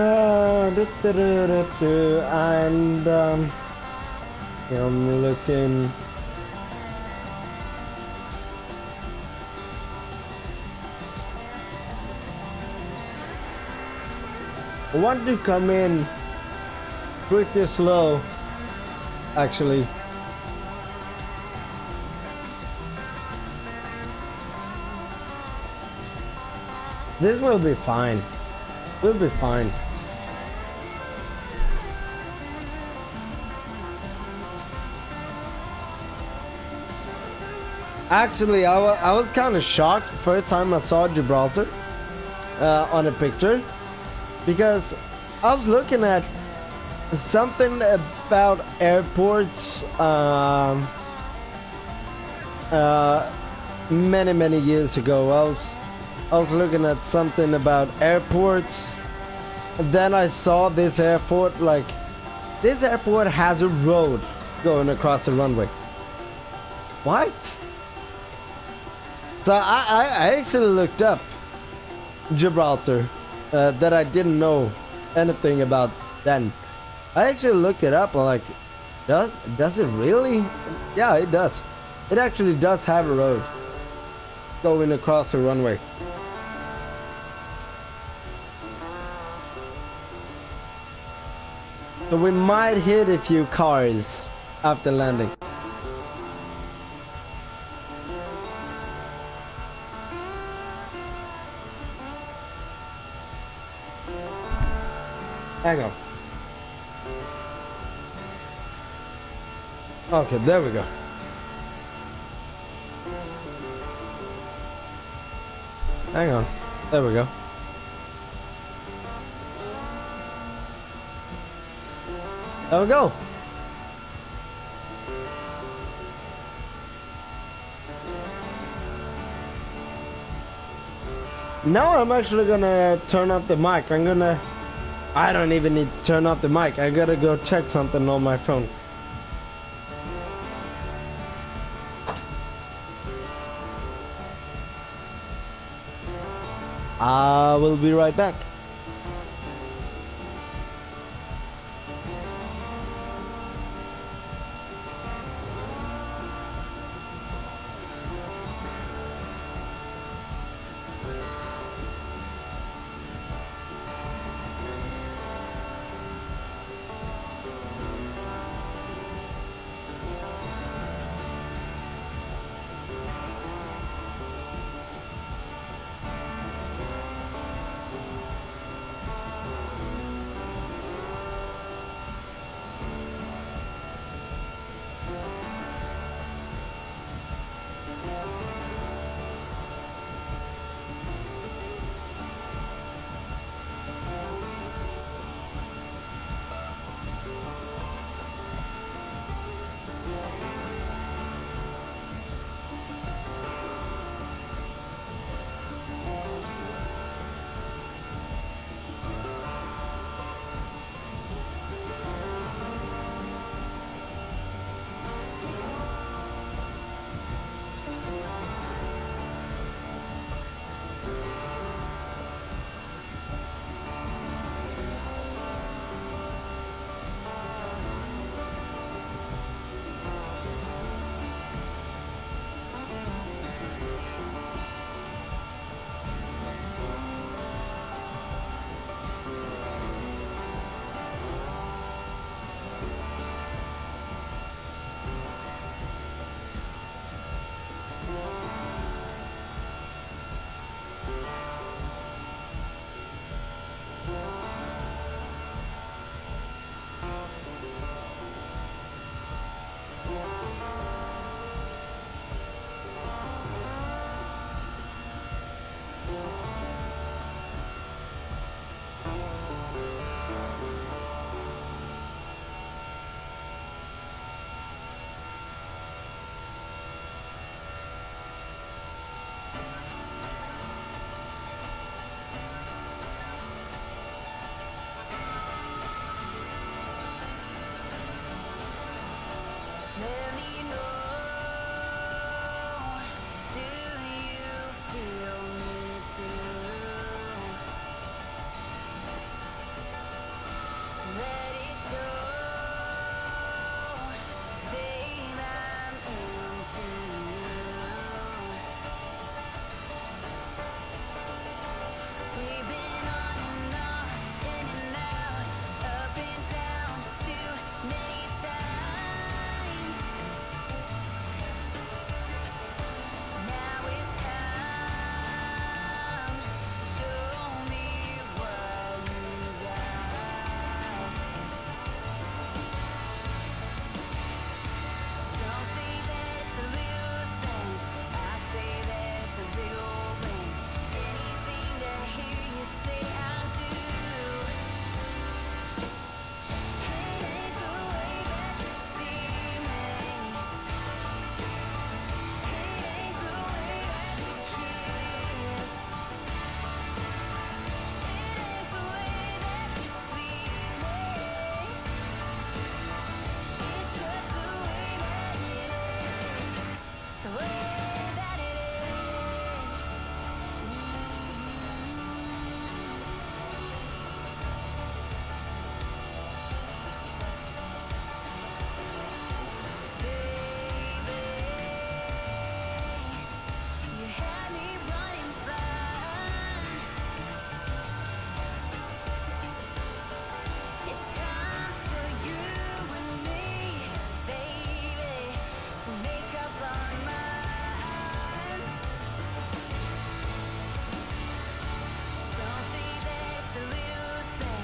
And I'm looking. I want to come in pretty slow, actually. This will be fine. We'll be fine. Actually, I was kind of shocked first time I saw Gibraltar on a picture, because I was looking at something about airports many years ago. I was looking at something about airports, and then I saw this airport. Like, this airport has a road going across the runway. What? So I actually looked up Gibraltar that I didn't know anything about then. I actually looked it up. I'm like, does it really? Yeah, it does. It actually does have a road going across the runway. So we might hit a few cars after landing. Hang on. Okay, there we go. Hang on. There we go. There we go. Now I'm actually gonna turn up the mic. I don't even need to turn off the mic. I gotta go check something on my phone. I will be right back.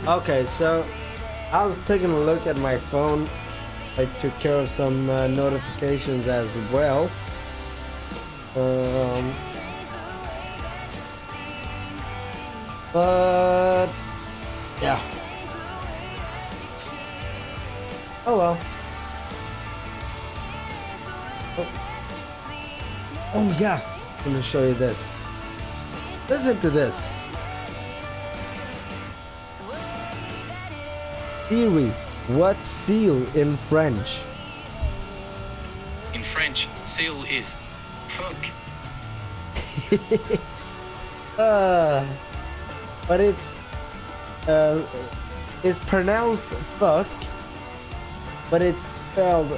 Okay, so I was taking a look at my phone. I took care of some notifications as well. But yeah. Oh well. Oh yeah. I'm gonna show you this. Listen to this. Siri, what's seal in French? In French, seal is fuck. But it's pronounced fuck, but it's spelled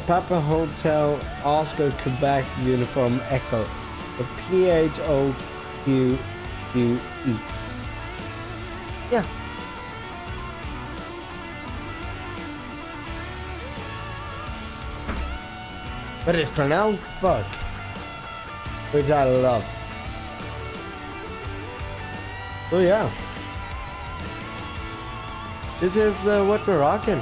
Papa Hotel Oscar Quebec Uniform Echo. So P-H-O-Q-U-E. Yeah. But it's pronounced fuck, which I love. So yeah, this is what we're rocking.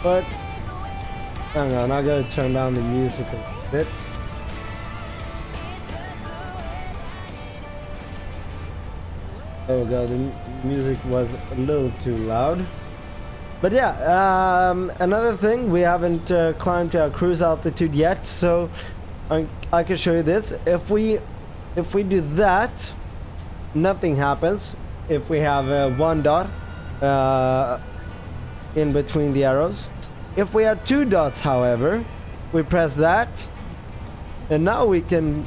But hang on, I gotta turn down the music a bit. Oh god, the music was a little too loud. But yeah, another thing, we haven't climbed to our cruise altitude yet, so I can show you this. If we do that, nothing happens. If we have one dot in between the arrows. If we have two dots, however, we press that, and now we can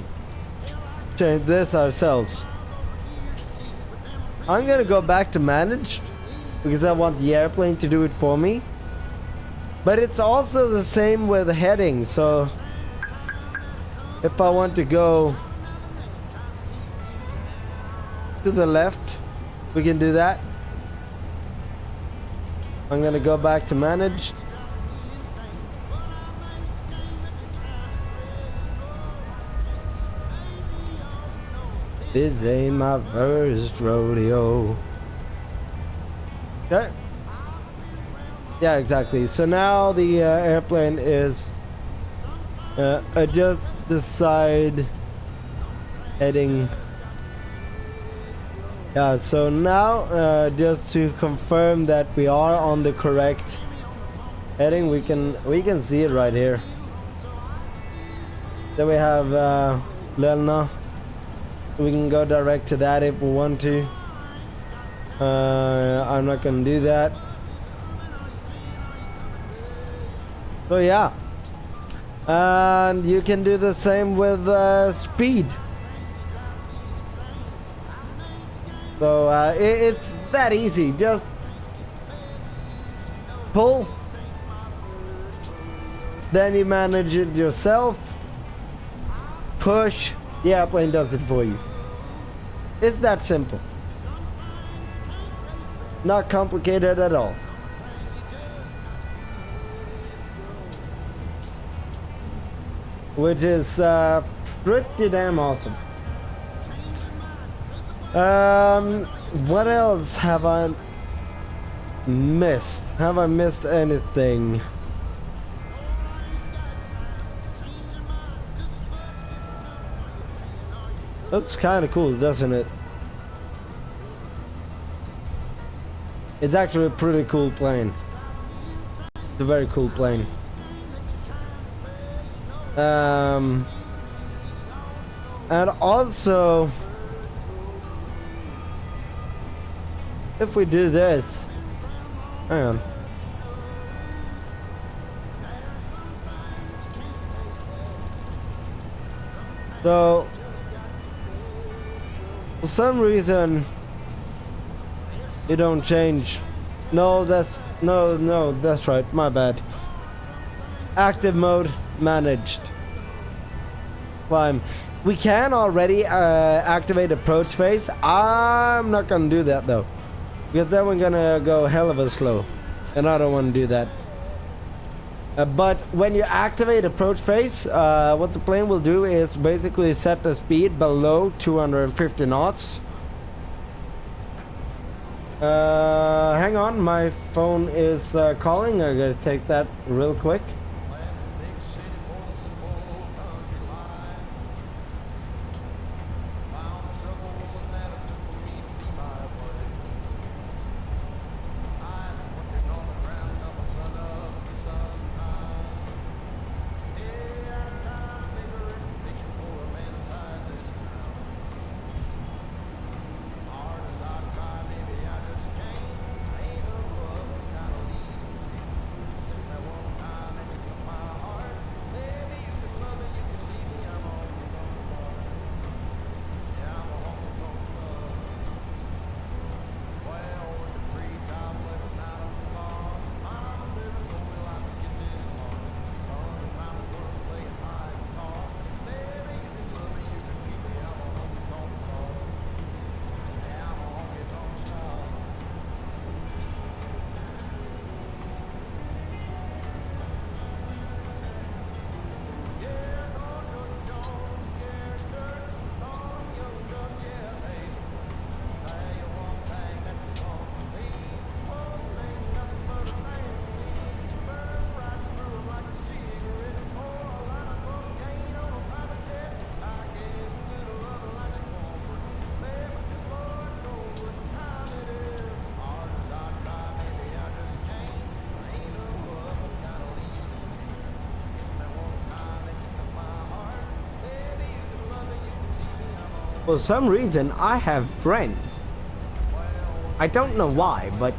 change this ourselves. I'm gonna go back to managed because I want the airplane to do it for me. But it's also the same with heading, so if I want to go to the left, we can do that. I'm gonna go back to managed. This ain't my first rodeo. Okay. Yeah, exactly. So now the airplane is adjust the side heading. Yeah, so now just to confirm that we are on the correct heading, we can see it right here. Then we have Lelna. We can go direct to that if we want to. I'm not gonna do that. So yeah, and you can do the same with speed. So it's that easy. Just pull, then you manage it yourself. Push, the airplane does it for you. It's that simple. Not complicated at all. Which is pretty damn awesome. What else have I missed? Have I missed anything? Looks kind of cool, doesn't it? It's actually a pretty cool plane. It's a very cool plane. And also, if we do this, hang on. So, for some reason, you don't change. No, that's right. My bad. Active mode managed. Climb. We can already activate approach phase. I'm not gonna do that though, because then we're gonna go hell of a slow, and I don't want to do that. But when you activate approach phase, what the plane will do is basically set the speed below 250 knots. Hang on, my phone is calling. I gotta take that real quick. For some reason, I have friends. I don't know why, but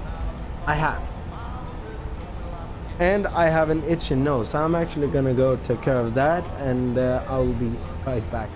I have. And I have an itchy nose, so I'm actually gonna go take care of that, and I'll be right back.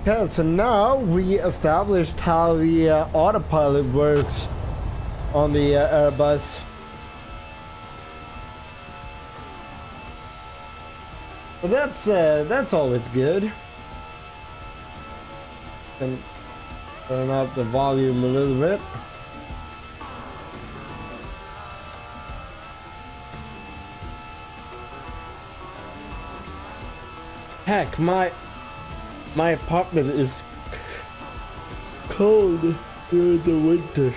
Okay, so now we established how the autopilot works on the Airbus. But that's always good. And turn up the volume a little bit. Heck, my apartment is cold during the winter.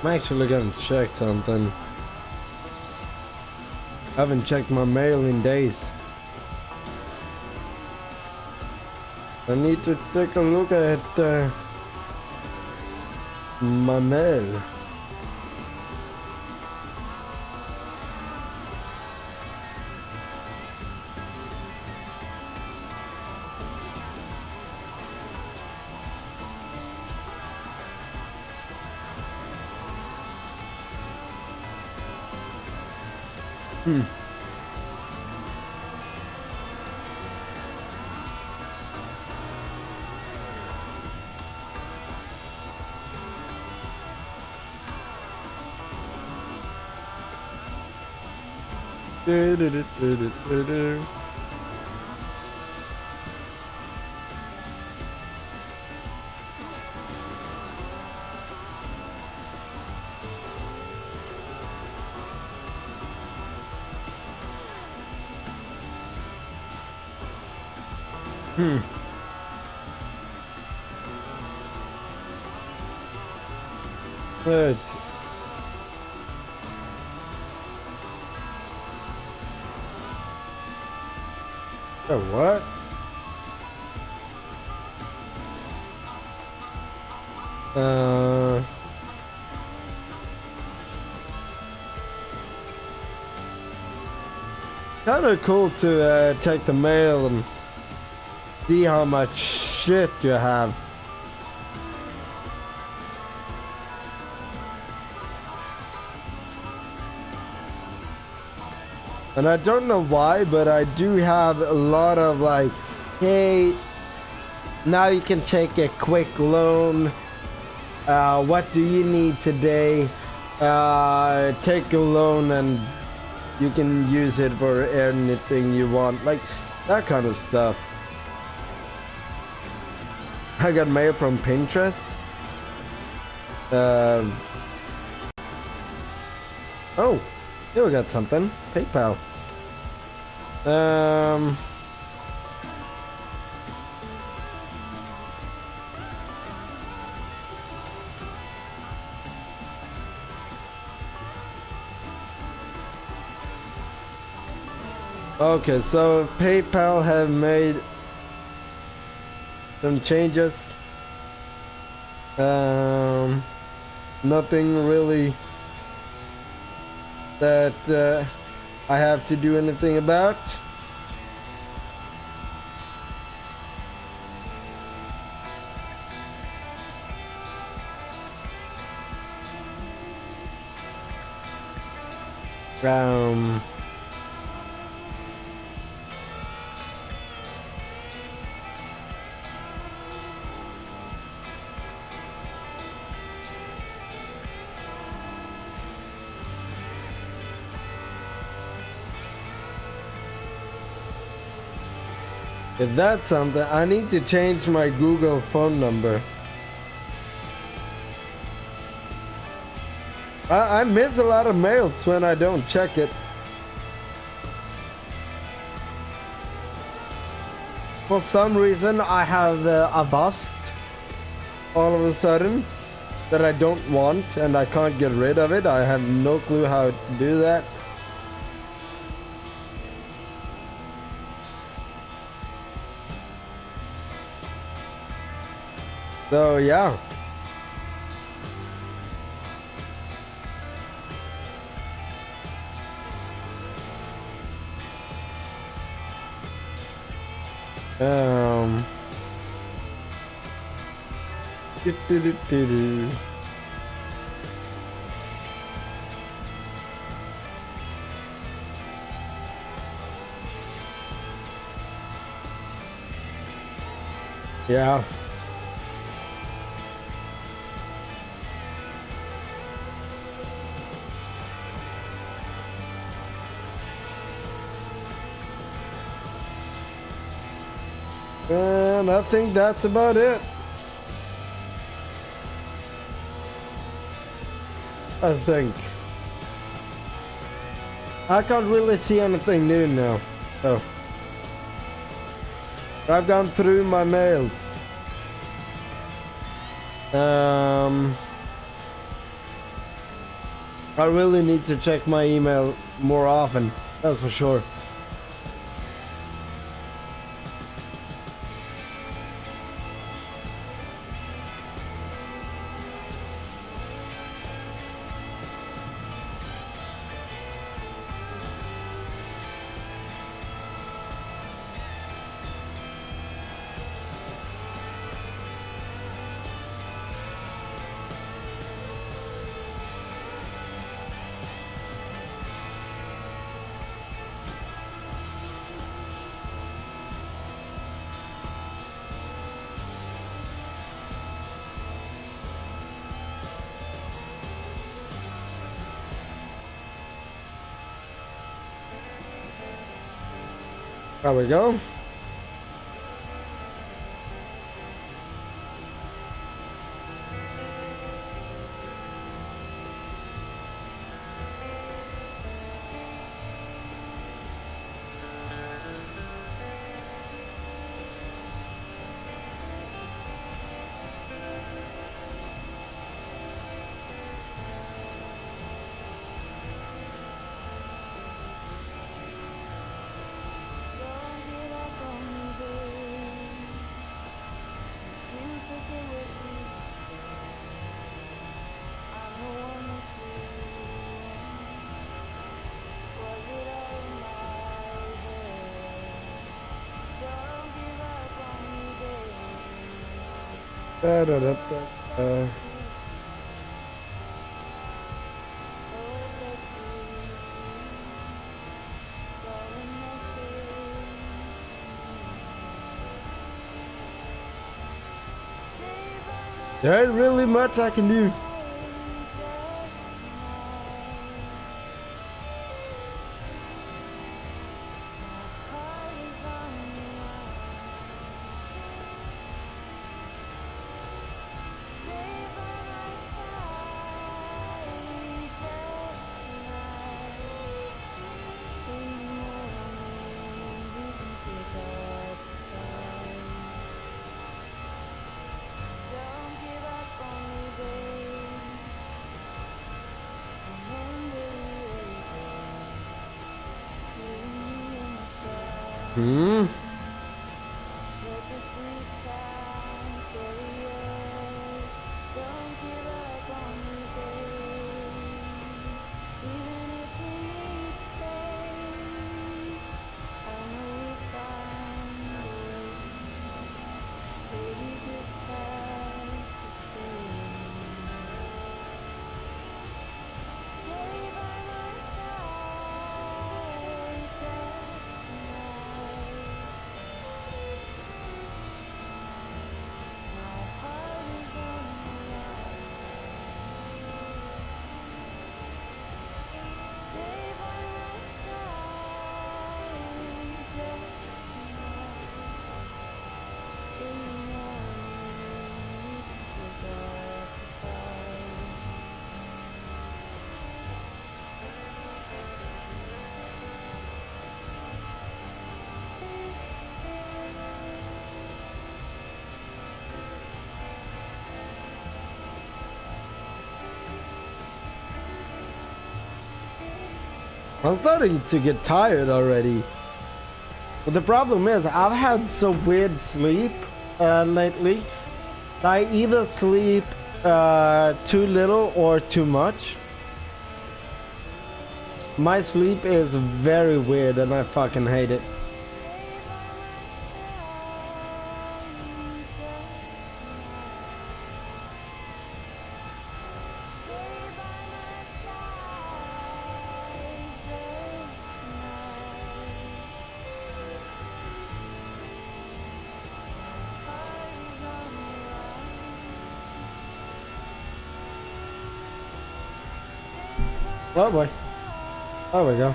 I'm actually gonna check something. I haven't checked my mail in days. I need to take a look at my mail. Let's see. Oh, what? Kind of cool to check the mail and see how much shit you have. And I don't know why, but I do have a lot of like, hey, now you can take a quick loan. What do you need today? Take a loan and you can use it for anything you want. Like that kind of stuff. I got mail from Pinterest. Oh, here we got something. PayPal. Okay, so PayPal have made some changes. Nothing really that I have to do anything about. If that's something, I need to change my Google phone number. I miss a lot of mails when I don't check it. For some reason, I have Avast all of a sudden that I don't want and I can't get rid of it. I have no clue how to do that. So yeah. Do. Yeah. And I think that's about it. I think. I can't really see anything new now. So I've gone through my mails. I really need to check my email more often. That's for sure. There we go. Da-da-da-da. There ain't really much I can do. I'm starting to get tired already. But the problem is I've had so weird sleep lately. I either sleep too little or too much. My sleep is very weird and I fucking hate it. Oh boy. There we go.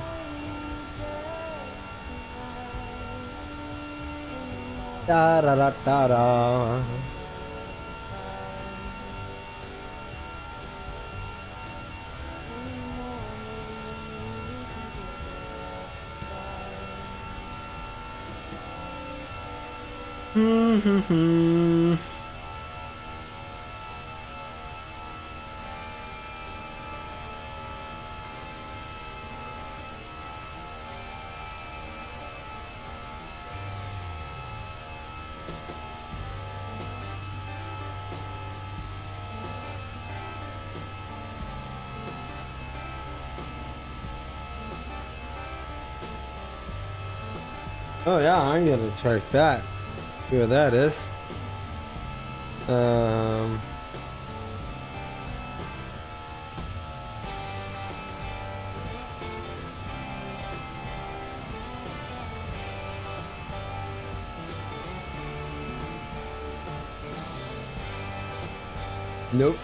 Da da da da da. Oh yeah, I'm gonna check that. See what that is. Nope.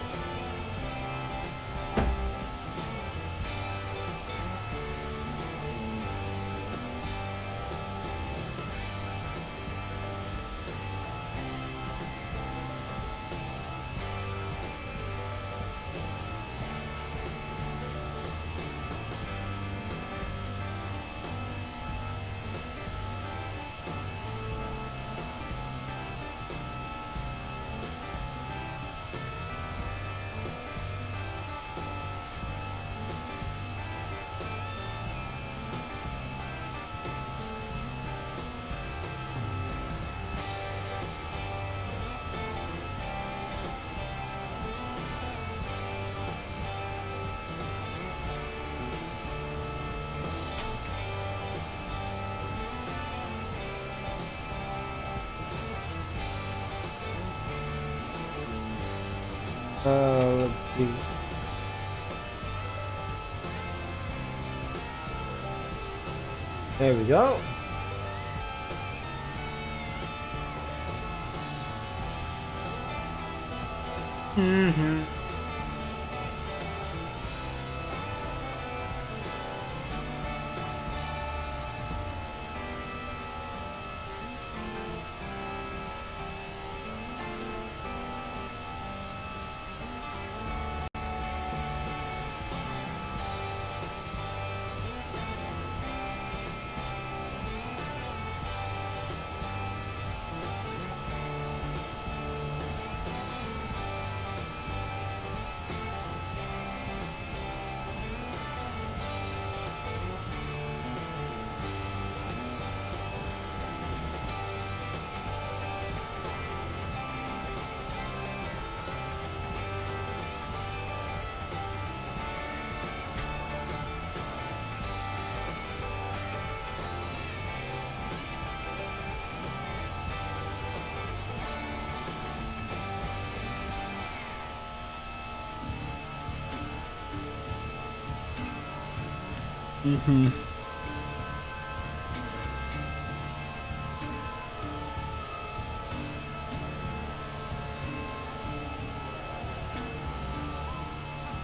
Let's see. There we go.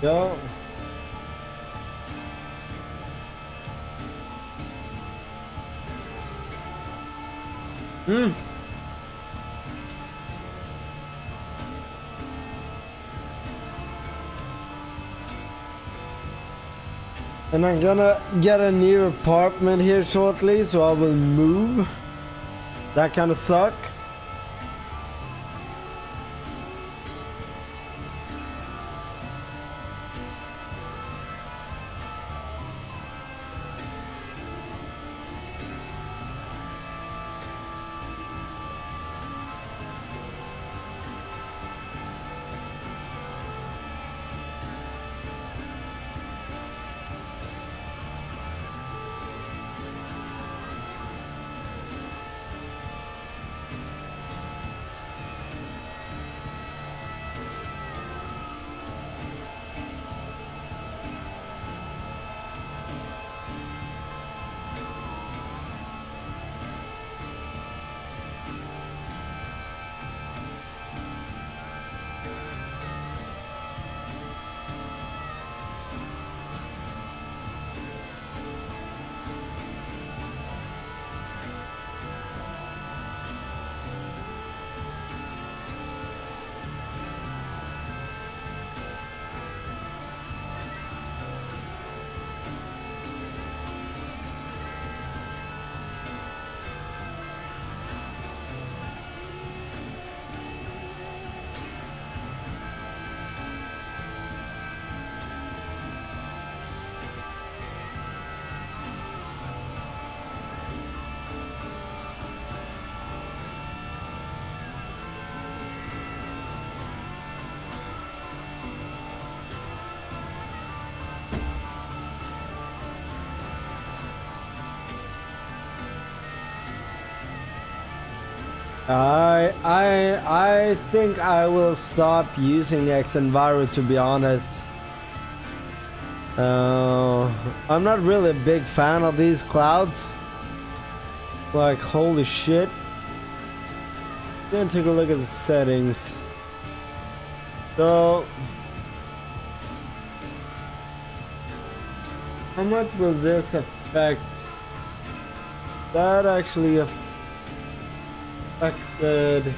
Go. And I'm gonna get a new apartment here shortly, so I will move. That kind of suck. I think I will stop using Xenviro, to be honest. I'm not really a big fan of these clouds. Like, holy shit. Gonna take a look at the settings. So, how much will this affect? That actually affected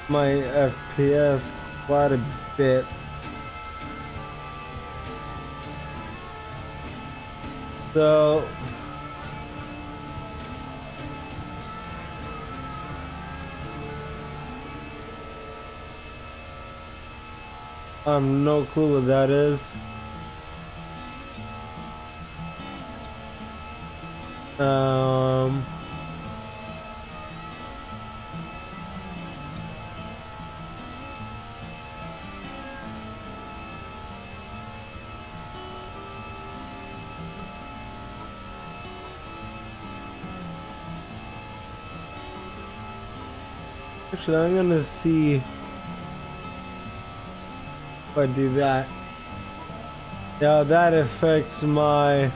my FPS quite a bit. So I have no clue what that is. Actually, I'm gonna see if I do that. Yeah, that affects my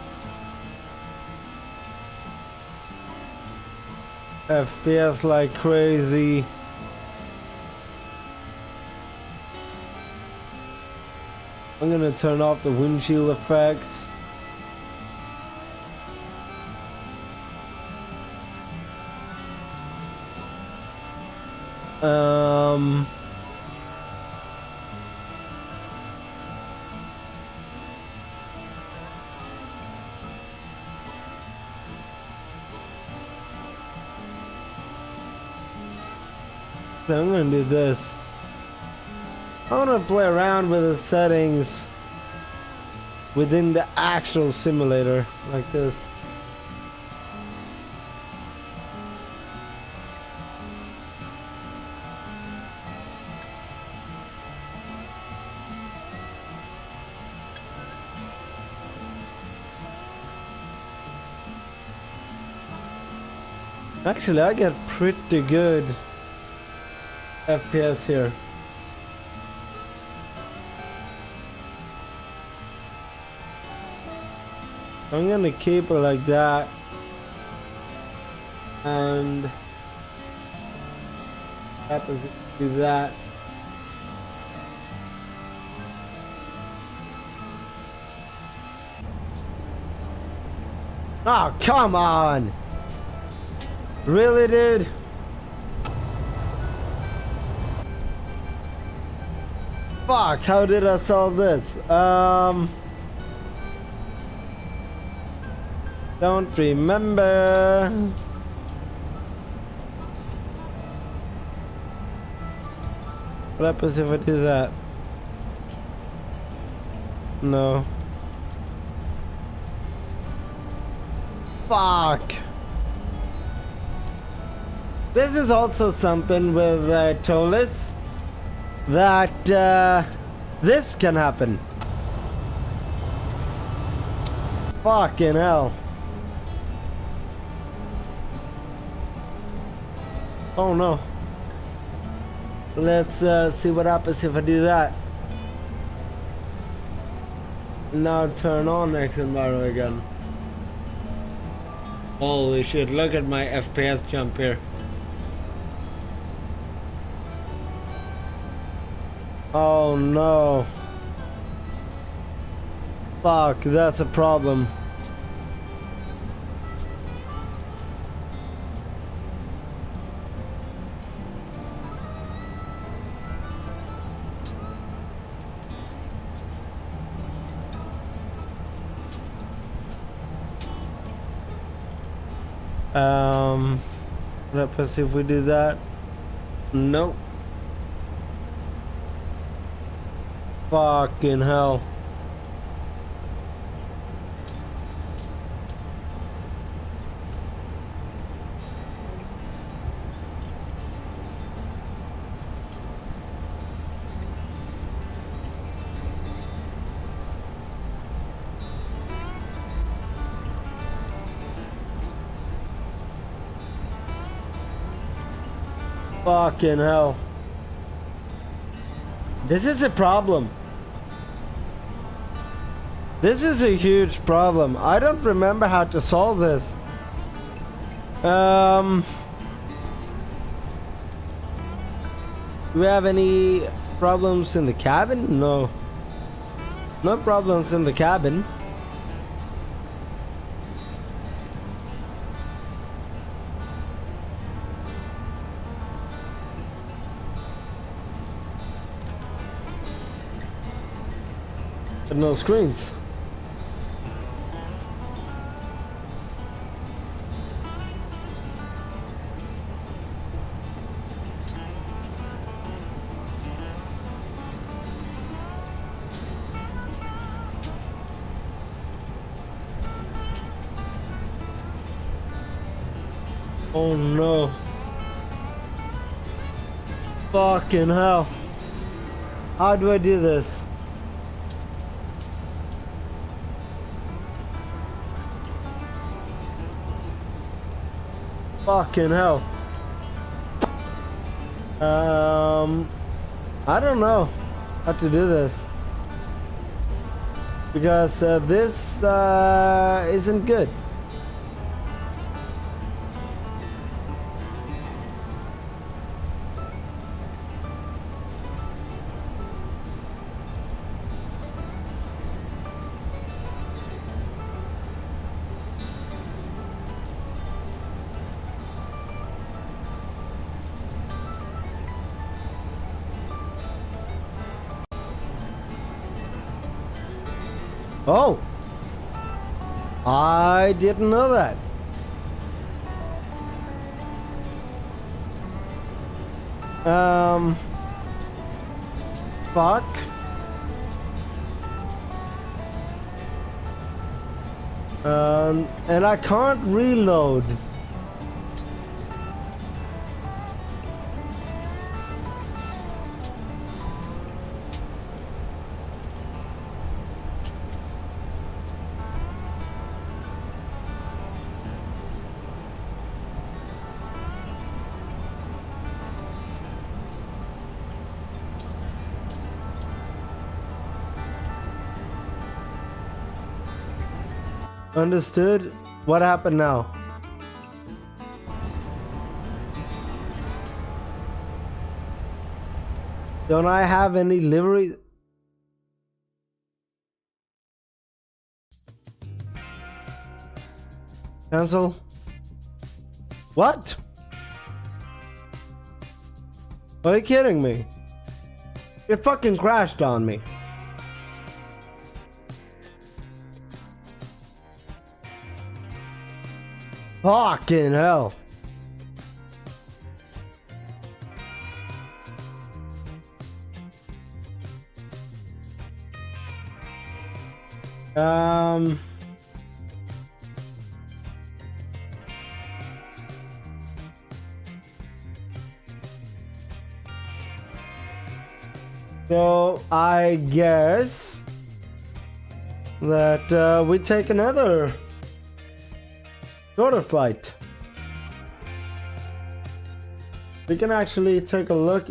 FPS like crazy. I'm gonna turn off the windshield effects. I'm gonna do this. I wanna play around with the settings within the actual simulator like this. Actually, I get pretty good FPS here. I'm gonna keep it like that, and happens to do that. Oh, come on! Really, dude? Fuck, how did I solve this? Don't remember. What happens if I do that? No. Fuck. This is also something with Toliss that this can happen. Fucking hell. Oh no. Let's see what happens if I do that. Now turn on Xenviro again. Holy shit, look at my FPS jump here. Oh no. Fuck, that's a problem. Let's see if we do that. Nope. Fucking hell. Fucking hell. This is a problem. This is a huge problem. I don't remember how to solve this. Do we have any problems in the cabin? No. No problems in the cabin. But no screens. Oh no. Fucking hell. How do I do this? Fucking hell. I don't know how to do this. Because this isn't good. Oh, I didn't know that. Fuck. And I can't reload. Understood. What happened now? Don't I have any livery? Cancel. What? Are you kidding me? It fucking crashed on me. Fucking hell. So I guess that we take another shorter flight. We can actually take a look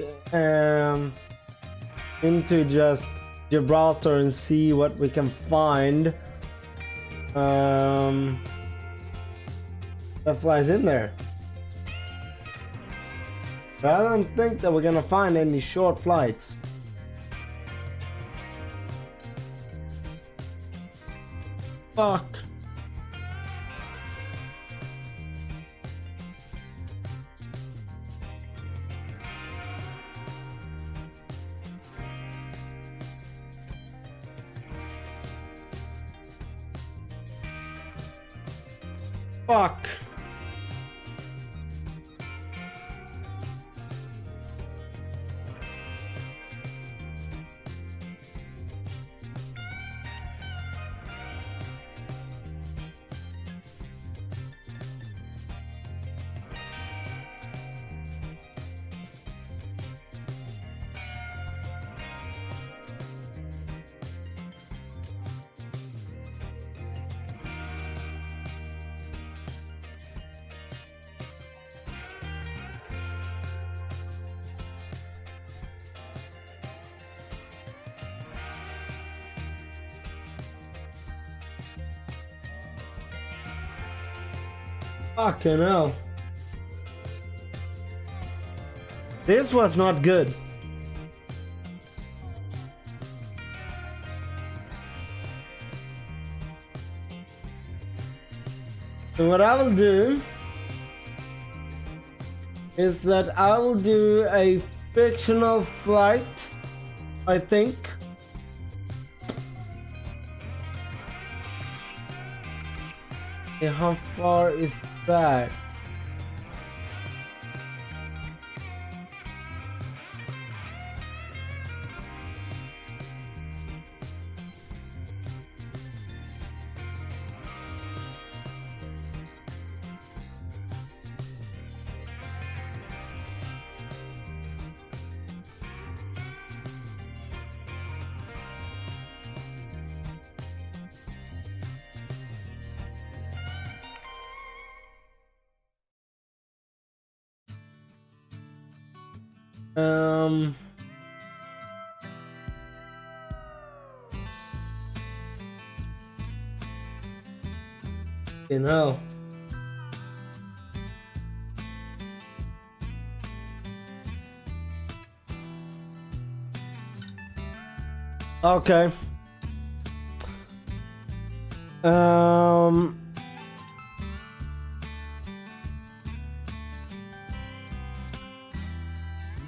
into just Gibraltar and see what we can find that flies in there. But I don't think that we're gonna find any short flights. Fuck. Fuck. Fucking hell. This was not good. So what I will do is that I will do a fictional flight, I think. Okay, how far is that? You know. Okay.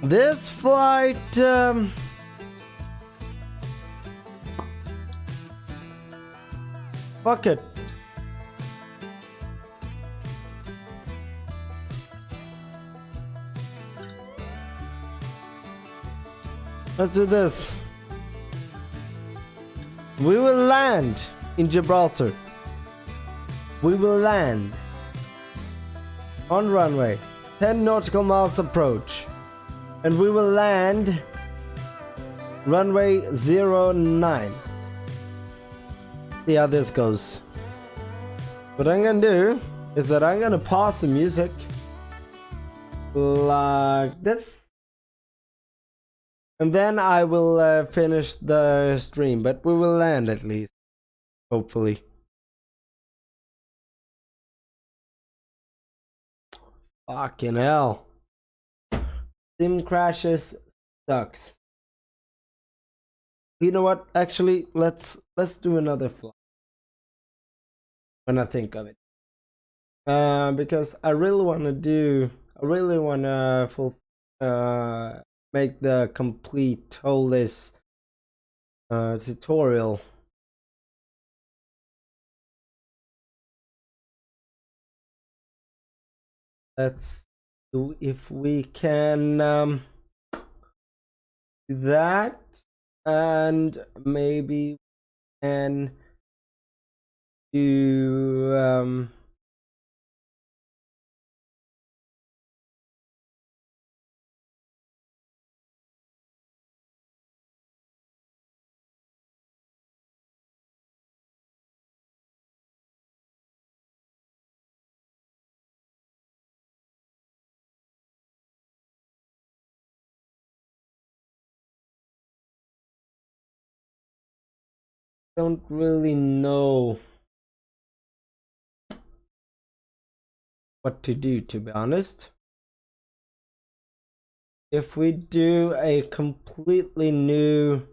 This flight, fuck it. Let's do this. We will land in Gibraltar. We will land on runway 10 nautical miles approach. And we will land runway 09. See how this goes. What I'm gonna do is that I'm gonna pause the music like this. And then I will finish the stream, but we will land at least. Hopefully. Fucking hell. Sim crashes sucks. You know what? Actually, let's do another flight when I think of it. Because I really want to make the complete Toliss tutorial. Let's do if we can do that, and maybe we can do don't really know what to do, to be honest. If we do a completely new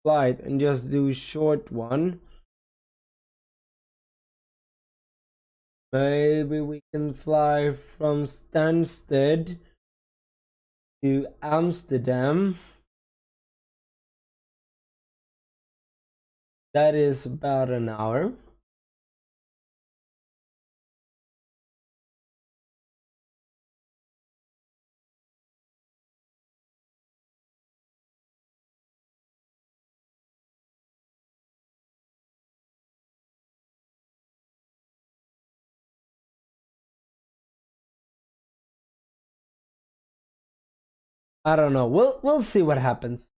flight and just do a short one, maybe we can fly from Stansted to Amsterdam. That is about an hour. I don't know. We'll see what happens.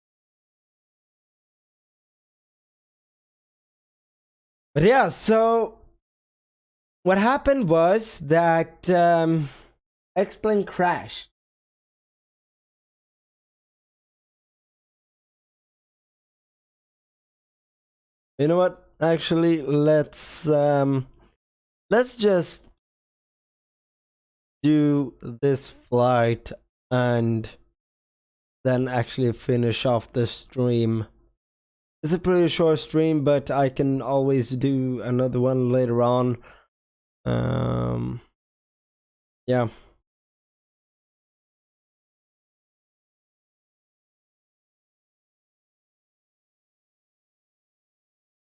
But yeah, so what happened was that Xplane crashed. You know what? Actually, let's just do this flight and then actually finish off the stream. It's a pretty short stream, but I can always do another one later on. Yeah.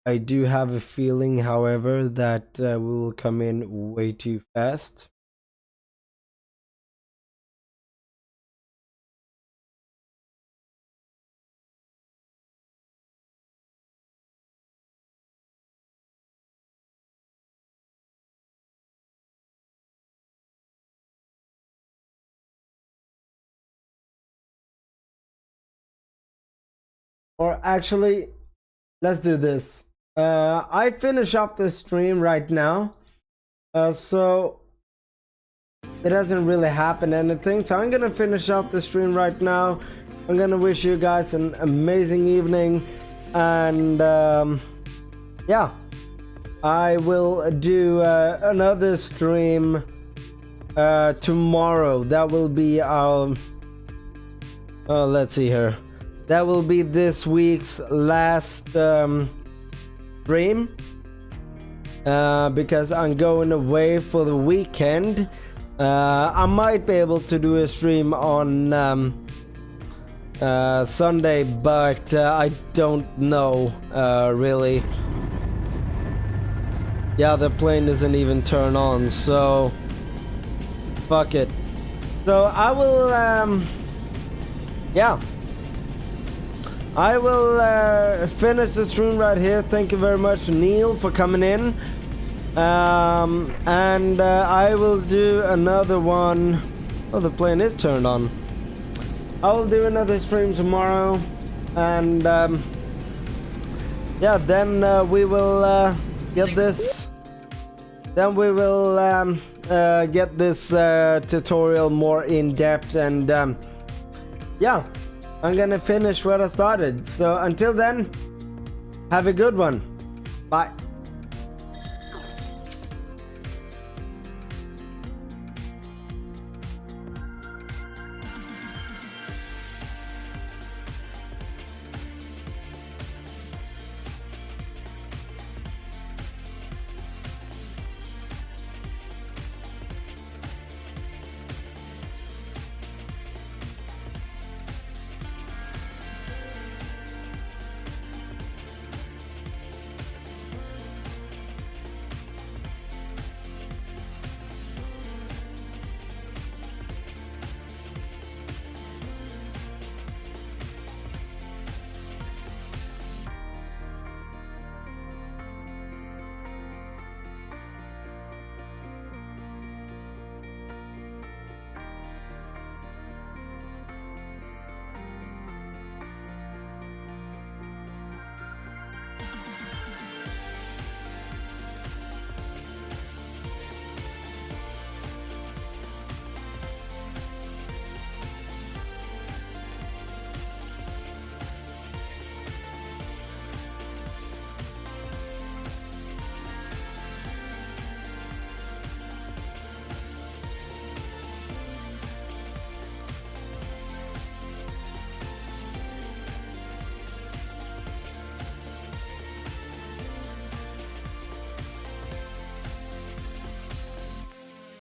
I do have a feeling, however, that we will come in way too fast. Or actually, let's do this. I finish up the stream right now, so it hasn't really happened anything. So I'm gonna finish up the stream right now. I'm gonna wish you guys an amazing evening, and yeah, I will do another stream tomorrow. That will be our let's see here. That will be this week's last stream, because I'm going away for the weekend. I might be able to do a stream on Sunday, but I don't know really. Yeah, the plane doesn't even turn on, so fuck it. So I will yeah, I will finish the stream right here. Thank you very much, Neil, for coming in. And I will do another one. Oh, the plane is turned on. I will do another stream tomorrow. And yeah, then we will get this. Then we will get this tutorial more in depth. And yeah, I'm gonna finish what I started. So until then, have a good one. Bye.